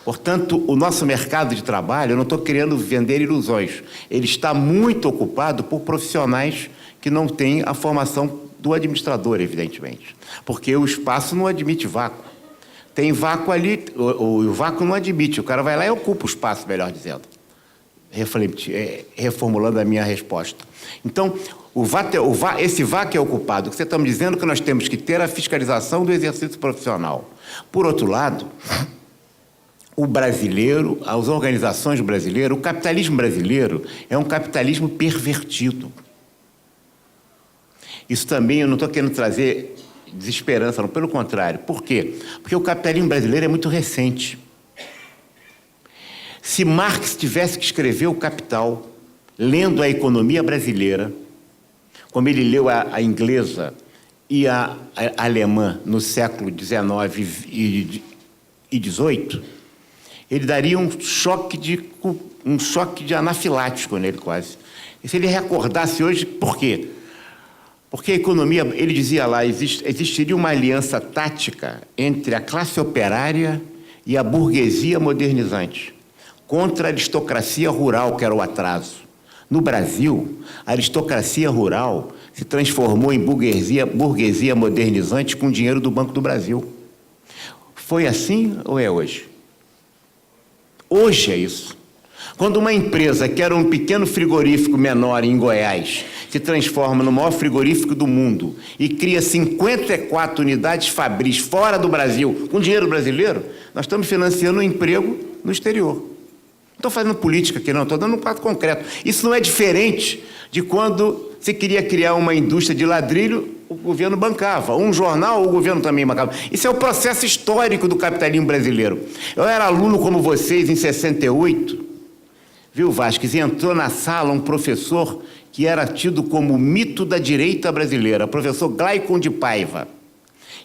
Portanto, o nosso mercado de trabalho, eu não estou querendo vender ilusões, ele está muito ocupado por profissionais que não têm a formação do administrador, evidentemente, porque o espaço não admite vácuo. Tem vácuo ali, o vácuo não admite, o cara vai lá e ocupa o espaço, melhor dizendo, reformulando a minha resposta. Então, esse vácuo é ocupado. O que você está me dizendo é que nós temos que ter a fiscalização do exercício profissional. Por outro lado, o brasileiro, as organizações brasileiras, o capitalismo brasileiro é um capitalismo pervertido. Isso também eu não estou querendo trazer desesperança, não, pelo contrário. Por quê? Porque o capitalismo brasileiro é muito recente. Se Marx tivesse que escrever o Capital, lendo a economia brasileira, como ele leu a inglesa e a alemã no século XIX e XVIII, ele daria um choque de anafilático nele, quase. E se ele recordasse hoje, por quê? Porque a economia, ele dizia lá, existiria uma aliança tática entre a classe operária e a burguesia modernizante, contra a aristocracia rural, que era o atraso. No Brasil, a aristocracia rural se transformou em burguesia modernizante com o dinheiro do Banco do Brasil. Foi assim ou é hoje? Hoje é isso. Quando uma empresa que era um pequeno frigorífico menor em Goiás se transforma no maior frigorífico do mundo e cria 54 unidades fabris fora do Brasil, com dinheiro brasileiro, nós estamos financiando um emprego no exterior. Não estou fazendo política aqui, não, estou dando um quadro concreto. Isso não é diferente de quando se queria criar uma indústria de ladrilho, o governo bancava. Um jornal, o governo também bancava. Isso é o processo histórico do capitalismo brasileiro. Eu era aluno como vocês em 68, viu, Vasquez? E entrou na sala um professor que era tido como o mito da direita brasileira, o professor Glaicon de Paiva.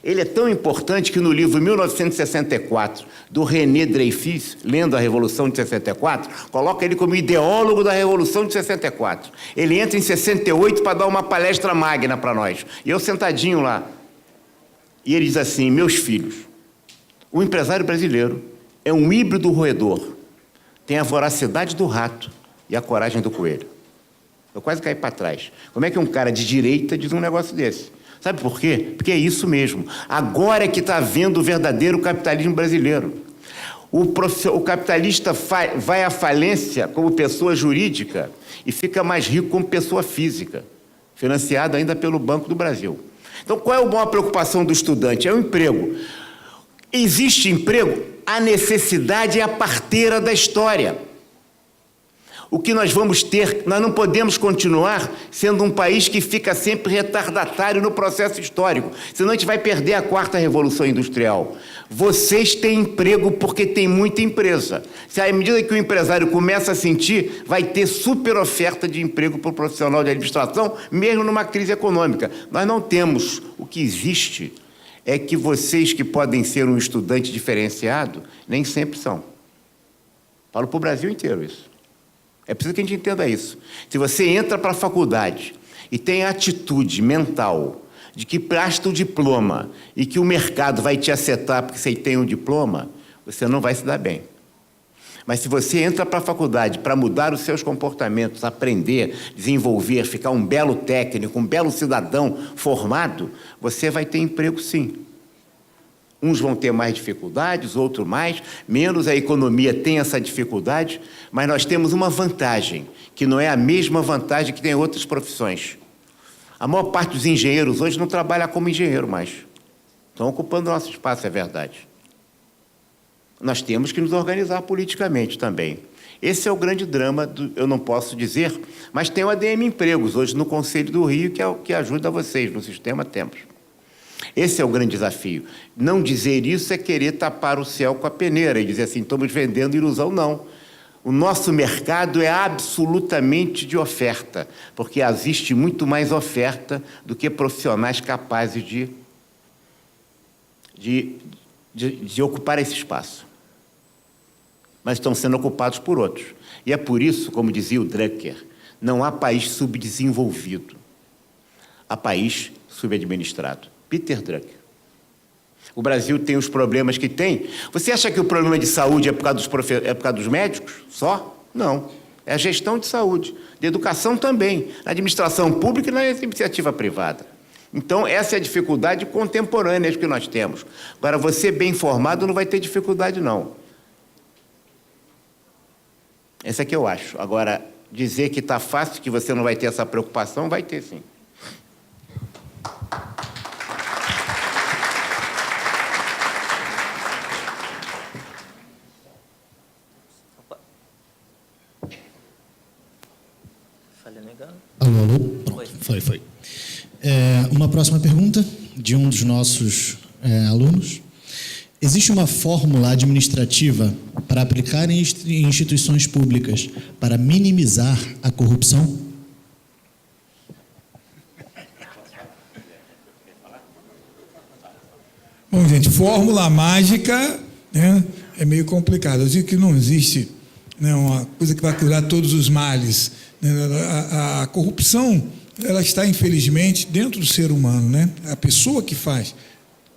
Ele é tão importante que no livro 1964, do René Dreyfus, lendo a Revolução de 64, coloca ele como ideólogo da Revolução de 64. Ele entra em 68 para dar uma palestra magna para nós. E eu sentadinho lá. E ele diz assim: meus filhos, o empresário brasileiro é um híbrido roedor. Tem a voracidade do rato e a coragem do coelho. Eu quase caí para trás. Como é que um cara de direita diz um negócio desse? Sabe por quê? Porque é isso mesmo. Agora é que está vendo o verdadeiro capitalismo brasileiro. O capitalista vai à falência como pessoa jurídica e fica mais rico como pessoa física, financiado ainda pelo Banco do Brasil. Então, qual é a maior preocupação do estudante? É o emprego. Existe emprego? A necessidade é a parteira da história. O que nós vamos ter, nós não podemos continuar sendo um país que fica sempre retardatário no processo histórico, senão a gente vai perder a quarta revolução industrial. Vocês têm emprego porque tem muita empresa. Se à medida que o empresário começa a sentir, vai ter super oferta de emprego para o profissional de administração, mesmo numa crise econômica. Nós não temos. O que existe é que vocês que podem ser um estudante diferenciado, nem sempre são. Falo para o Brasil inteiro isso. É preciso que a gente entenda isso. Se você entra para a faculdade e tem a atitude mental de que presta o diploma e que o mercado vai te aceitar porque você tem um diploma, você não vai se dar bem. Mas se você entra para a faculdade para mudar os seus comportamentos, aprender, desenvolver, ficar um belo técnico, um belo cidadão formado, você vai ter emprego sim. Uns vão ter mais dificuldades, outros mais, menos. A economia tem essa dificuldade, mas nós temos uma vantagem, que não é a mesma vantagem que tem outras profissões. A maior parte dos engenheiros hoje não trabalha como engenheiro mais. Estão ocupando nosso espaço, é verdade. Nós temos que nos organizar politicamente também. Esse é o grande drama, eu não posso dizer, mas tem o ADM Empregos, hoje no Conselho do Rio, que é o que ajuda vocês, no sistema temos. Esse é o grande desafio. Não dizer isso é querer tapar o céu com a peneira e dizer assim, estamos vendendo ilusão, não. O nosso mercado é absolutamente de oferta, porque existe muito mais oferta do que profissionais capazes de ocupar esse espaço. Mas estão sendo ocupados por outros. E é por isso, como dizia o Drucker, não há país subdesenvolvido. Há país subadministrado. Peter Drucker. O Brasil tem os problemas que tem. Você acha que o problema de saúde é por causa dos médicos só? Não. É a gestão de saúde. De educação também. Na administração pública e na iniciativa privada. Então, essa é a dificuldade contemporânea que nós temos. Agora, você bem informado não vai ter dificuldade, não. Essa é que eu acho. Agora, dizer que está fácil, que você não vai ter essa preocupação, vai ter sim. Alô? Pronto, foi. Uma próxima pergunta de um dos nossos alunos. Existe uma fórmula administrativa para aplicar em instituições públicas para minimizar a corrupção? Bom, gente, fórmula mágica, né, é meio complicado. Eu digo que não existe, né, uma coisa que vai curar todos os males. Né? A corrupção, ela está, infelizmente, dentro do ser humano, né? A pessoa que faz.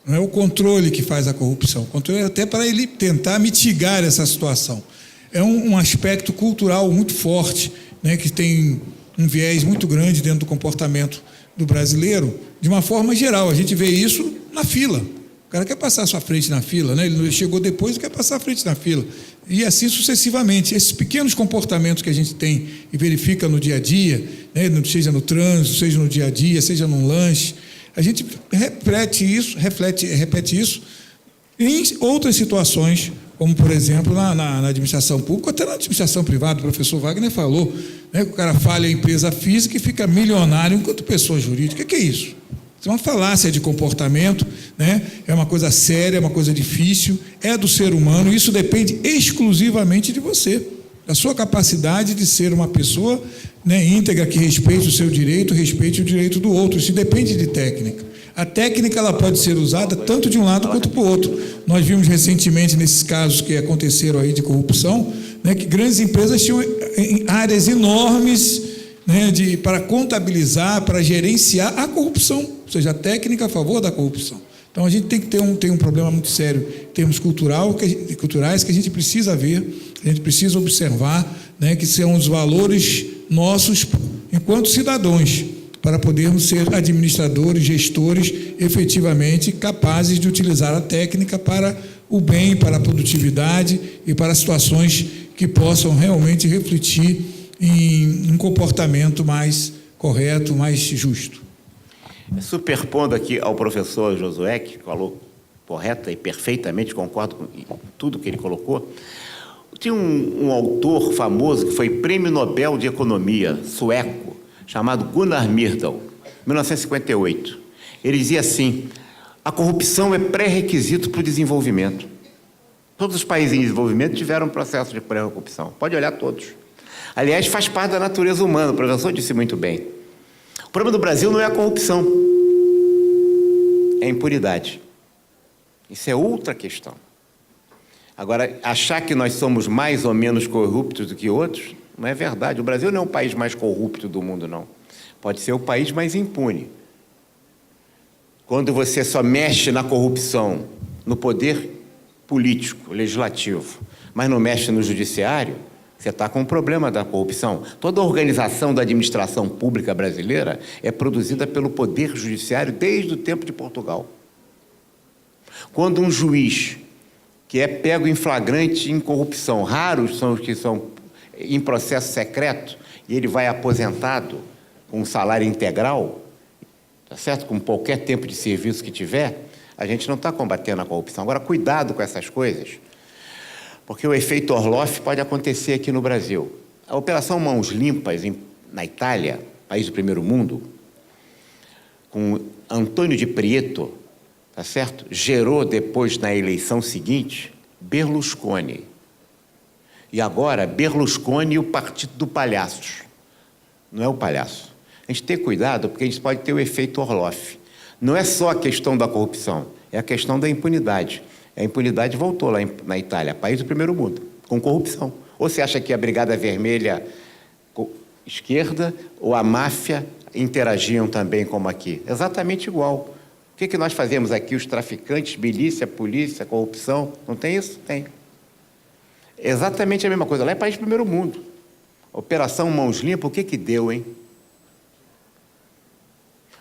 Não é o controle que faz a corrupção. O controle é até para ele tentar mitigar essa situação. É um aspecto cultural muito forte, né, que tem um viés muito grande dentro do comportamento do brasileiro. De uma forma geral, a gente vê isso na fila. O cara quer passar à sua frente na fila, né? Ele chegou depois e quer passar à frente na fila. E assim sucessivamente. Esses pequenos comportamentos que a gente tem e verifica no dia a dia, né, seja no trânsito, seja no dia a dia, seja num lanche, a gente repete isso em outras situações, como, por exemplo, na administração pública, até na administração privada. O professor Wagner falou, né, que o cara falha a empresa física e fica milionário enquanto pessoa jurídica. O que é isso? Isso é uma falácia de comportamento, né? É uma coisa séria, é uma coisa difícil, é do ser humano, e isso depende exclusivamente de você, da sua capacidade de ser uma pessoa, né, íntegra, que respeite o seu direito, respeite o direito do outro. Isso depende de técnica. A técnica, ela pode ser usada tanto de um lado quanto para o outro. Nós vimos recentemente, nesses casos que aconteceram aí de corrupção, né, que grandes empresas tinham áreas enormes, né, para contabilizar, para gerenciar a corrupção, ou seja, a técnica a favor da corrupção. Então, a gente tem que ter um problema muito sério em termos culturais, que a gente precisa ver, a gente precisa observar, né, que são os valores nossos enquanto cidadãos, para podermos ser administradores, gestores efetivamente capazes de utilizar a técnica para o bem, para a produtividade e para situações que possam realmente refletir em um comportamento mais correto, mais justo. Superpondo aqui ao professor Josué, que falou correta e perfeitamente, concordo com tudo que ele colocou. Tinha um autor famoso que foi Prêmio Nobel de Economia, sueco, chamado Gunnar Myrdal, 1958. Ele dizia assim: a corrupção é pré-requisito para o desenvolvimento. Todos os países em desenvolvimento tiveram um processo de pré-corrupção. Pode olhar todos. Aliás, faz parte da natureza humana, o professor disse muito bem. O problema do Brasil não é a corrupção, é a impunidade. Isso é outra questão. Agora, achar que nós somos mais ou menos corruptos do que outros, não é verdade. O Brasil não é o país mais corrupto do mundo, não. Pode ser o país mais impune. Quando você só mexe na corrupção, no poder político, legislativo, mas não mexe no judiciário, você está com um problema da corrupção. Toda a organização da administração pública brasileira é produzida pelo Poder Judiciário desde o tempo de Portugal. Quando um juiz que é pego em flagrante em corrupção, raros são os que são em processo secreto, e ele vai aposentado com um salário integral, tá certo? Com qualquer tempo de serviço que tiver, a gente não está combatendo a corrupção. Agora, cuidado com essas coisas, porque o efeito Orloff pode acontecer aqui no Brasil. A Operação Mãos Limpas, na Itália, país do primeiro mundo, com Antônio de Prieto, tá certo? Gerou depois, na eleição seguinte, Berlusconi. E agora, Berlusconi e o Partido do Palhaço. Não é o palhaço. A gente tem cuidado, porque a gente pode ter o efeito Orloff. Não é só a questão da corrupção, é a questão da impunidade. A impunidade voltou lá na Itália, país do primeiro mundo, com corrupção. Ou você acha que a Brigada Vermelha esquerda ou a máfia interagiam também como aqui? Exatamente igual. O que nós fazemos aqui, os traficantes, milícia, polícia, corrupção? Não tem isso? Tem. Exatamente a mesma coisa. Lá é país do primeiro mundo. Operação Mãos Limpas, o que deu, hein?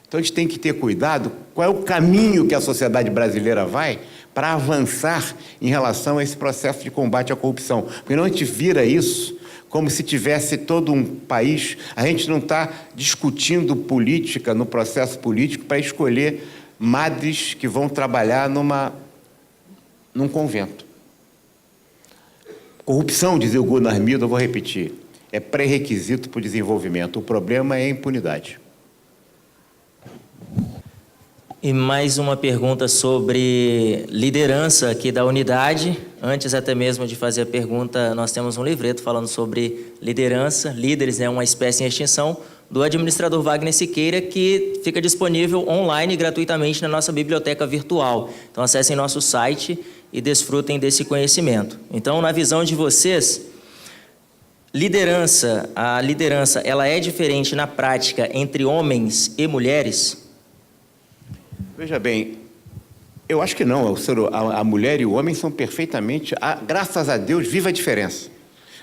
Então, a gente tem que ter cuidado qual é o caminho que a sociedade brasileira vai para avançar em relação a esse processo de combate à corrupção. Porque não a gente vira isso como se tivesse todo um país. A gente não está discutindo política no processo político para escolher madres que vão trabalhar num convento. Corrupção, dizia o Gunnar Myrdal, eu vou repetir, é pré-requisito para o desenvolvimento. O problema é a impunidade. E mais uma pergunta sobre liderança aqui da unidade. Antes até mesmo de fazer a pergunta, nós temos um livreto falando sobre liderança. Líderes é uma espécie em extinção. do administrador Wagner Siqueira, que fica disponível online gratuitamente na nossa biblioteca virtual. Então, acessem nosso site e desfrutem desse conhecimento. Então, na visão de vocês, a liderança, ela é diferente na prática entre homens e mulheres? Veja bem, eu acho que não. A mulher e o homem são perfeitamente, graças a Deus, viva a diferença.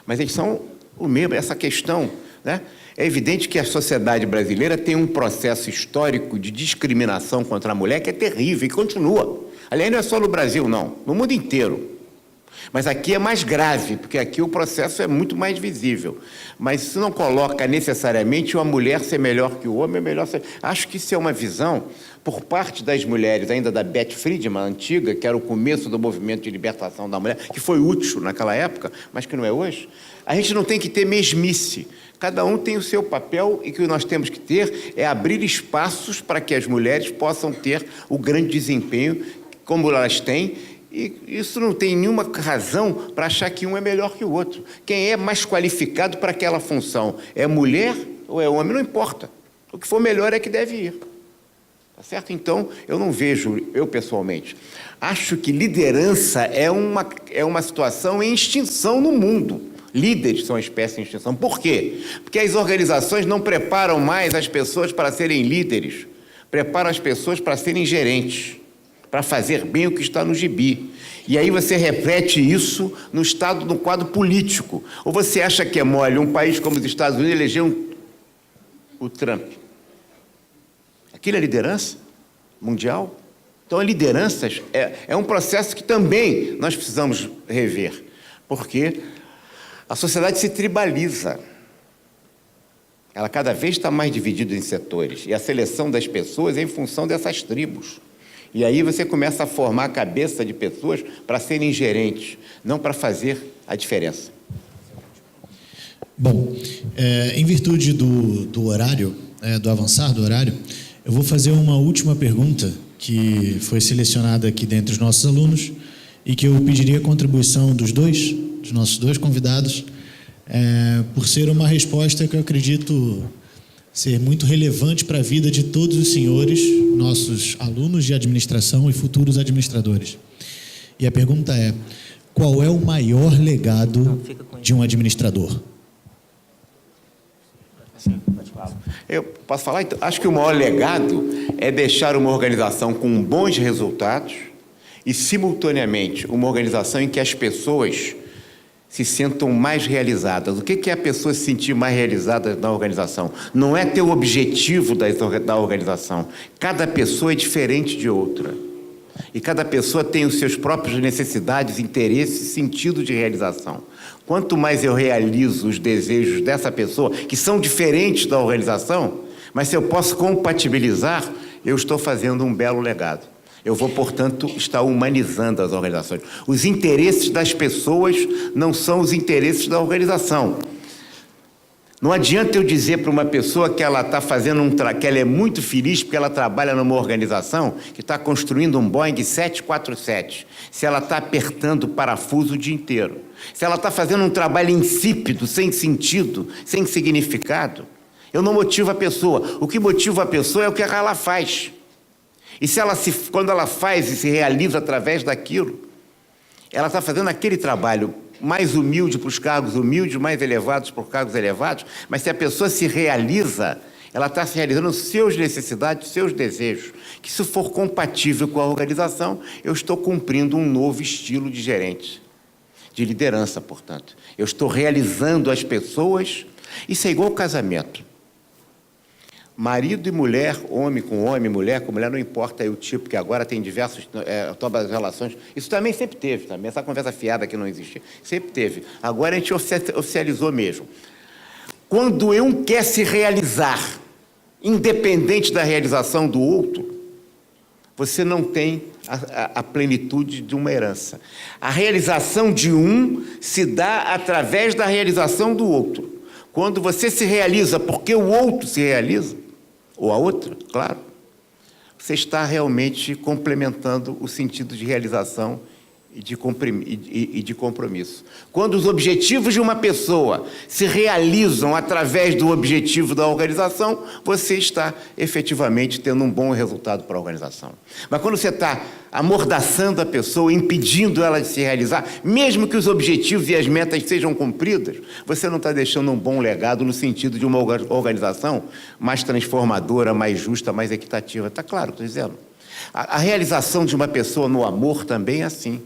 Mas eles são o mesmo, essa questão, né? É evidente que a sociedade brasileira tem um processo histórico de discriminação contra a mulher que é terrível e continua. Aliás, não é só no Brasil, não, no mundo inteiro. Mas aqui é mais grave, porque aqui o processo é muito mais visível. Mas isso não coloca necessariamente uma mulher ser melhor que o homem, Acho que isso é uma visão, por parte das mulheres, ainda da Beth Friedman, antiga, que era o começo do movimento de libertação da mulher, que foi útil naquela época, mas que não é hoje. A gente não tem que ter mesmice. Cada um tem o seu papel e o que nós temos que ter é abrir espaços para que as mulheres possam ter o grande desempenho como elas têm. E isso não tem nenhuma razão para achar que um é melhor que o outro. Quem é mais qualificado para aquela função é mulher ou é homem, não importa. O que for melhor é que deve ir. Tá certo? Então, eu não vejo, eu pessoalmente, acho que liderança é uma situação em extinção no mundo. Líderes são uma espécie em extinção. Por quê? Porque as organizações não preparam mais as pessoas para serem líderes, preparam as pessoas para serem gerentes, para fazer bem o que está no gibi. E aí você repete isso no quadro político. Ou você acha que é mole um país como os Estados Unidos eleger o Trump? Aquilo é liderança mundial? Então, a liderança é um processo que também nós precisamos rever, porque a sociedade se tribaliza. Ela cada vez está mais dividida em setores, e a seleção das pessoas é em função dessas tribos. E aí você começa a formar a cabeça de pessoas para serem gerentes, não para fazer a diferença. Bom, em virtude do horário, do avançar do horário, eu vou fazer uma última pergunta que foi selecionada aqui dentre os nossos alunos e que eu pediria a contribuição dos nossos dois convidados, por ser uma resposta que eu acredito ser muito relevante para a vida de todos os senhores, nossos alunos de administração e futuros administradores. E a pergunta é: qual é o maior legado de um administrador? Eu posso falar? Então, acho que o maior legado é deixar uma organização com bons resultados e, simultaneamente, uma organização em que as pessoas se sintam mais realizadas. O que é a pessoa se sentir mais realizada na organização? Não é ter o objetivo da organização. Cada pessoa é diferente de outra. E cada pessoa tem os seus próprios necessidades, interesses e sentido de realização. Quanto mais eu realizo os desejos dessa pessoa, que são diferentes da organização, mas se eu posso compatibilizar, eu estou fazendo um belo legado. Eu vou, portanto, estar humanizando as organizações. Os interesses das pessoas não são os interesses da organização. Não adianta eu dizer para uma pessoa que ela está fazendo que ela é muito feliz porque ela trabalha numa organização que está construindo um Boeing 747, se ela está apertando o parafuso o dia inteiro, se ela está fazendo um trabalho insípido, sem sentido, sem significado. Eu não motivo a pessoa. O que motiva a pessoa é o que ela faz. E quando ela faz e se realiza através daquilo, ela está fazendo aquele trabalho mais humilde para os cargos humildes, mais elevados para os cargos elevados, mas se a pessoa se realiza, ela está se realizando suas necessidades, seus desejos, que se for compatível com a organização, eu estou cumprindo um novo estilo de gerente, de liderança, portanto. Eu estou realizando as pessoas. Isso é igual ao casamento. Marido e mulher, homem com homem, mulher com mulher, não importa aí o tipo, que agora tem diversos todas as relações. Isso também sempre teve, também, essa conversa fiada que não existia. Sempre teve. Agora a gente oficializou mesmo. Quando um quer se realizar, independente da realização do outro, você não tem a plenitude de uma herança. A realização de um se dá através da realização do outro. Quando você se realiza porque o outro se realiza, ou a outra, claro, você está realmente complementando o sentido de realização e de compromisso. Quando os objetivos de uma pessoa se realizam através do objetivo da organização, você está efetivamente tendo um bom resultado para a organização. Mas quando você está amordaçando a pessoa, impedindo ela de se realizar, mesmo que os objetivos e as metas sejam cumpridas, você não está deixando um bom legado no sentido de uma organização mais transformadora, mais justa, mais equitativa. Está claro o que eu estou dizendo? A realização de uma pessoa no amor também é assim.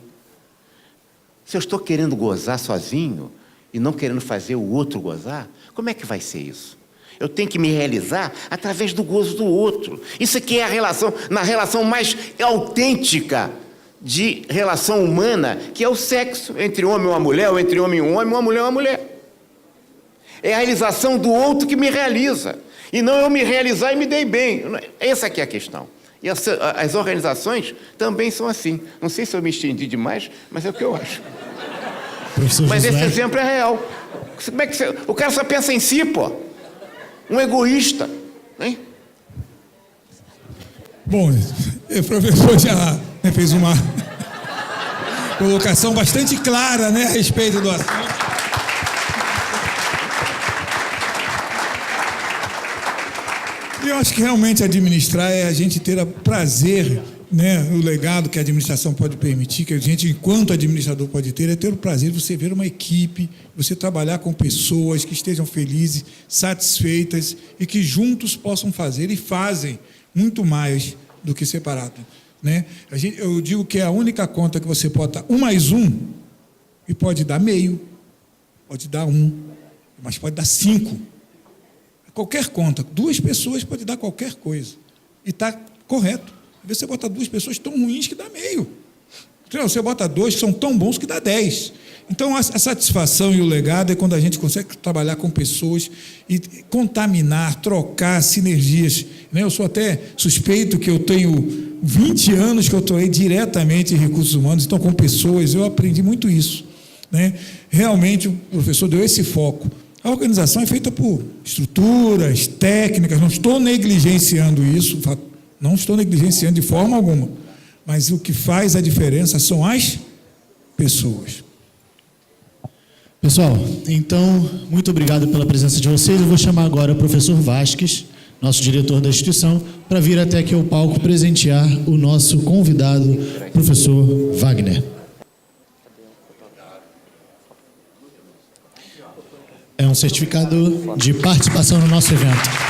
Se eu estou querendo gozar sozinho e não querendo fazer o outro gozar, como é que vai ser isso? Eu tenho que me realizar através do gozo do outro. Isso aqui é a relação, na relação mais autêntica de relação humana, que é o sexo, entre homem e uma mulher, ou entre homem e um homem, uma mulher e uma mulher. É a realização do outro que me realiza, e não eu me realizar e me dei bem. Essa aqui é a questão. E as organizações também são assim. Não sei se eu me estendi demais, mas é o que eu acho. Mas esse exemplo é real. Como é que o cara só pensa em si, pô. Um egoísta. Hein? Bom, o professor já fez uma colocação bastante clara, né, a respeito do assunto. Eu acho que realmente administrar é a gente ter prazer, né, o legado que a administração pode permitir, que a gente, enquanto administrador, pode ter, é ter o prazer de você ver uma equipe, você trabalhar com pessoas que estejam felizes, satisfeitas e que juntos possam fazer e fazem muito mais do que separado, né? Eu digo que é a única conta que você bota 1 mais 1 e pode dar meio, pode dar 1, mas pode dar 5. Qualquer conta, 2 pessoas pode dar qualquer coisa. E está correto. Às vezes você bota 2 pessoas tão ruins que dá meio. Você bota 2 que são tão bons que dá 10. Então, a satisfação e o legado é quando a gente consegue trabalhar com pessoas e contaminar, trocar sinergias. Eu sou até suspeito que eu tenho 20 anos que eu atuei diretamente em recursos humanos, então com pessoas, eu aprendi muito isso, né? Realmente, o professor deu esse foco. A organização é feita por estruturas, técnicas, não estou negligenciando isso, não estou negligenciando de forma alguma, mas o que faz a diferença são as pessoas. Pessoal, então, muito obrigado pela presença de vocês. Eu vou chamar agora o professor Vasques, nosso diretor da instituição, para vir até aqui ao palco presentear o nosso convidado, professor Wagner. É um certificado de participação no nosso evento.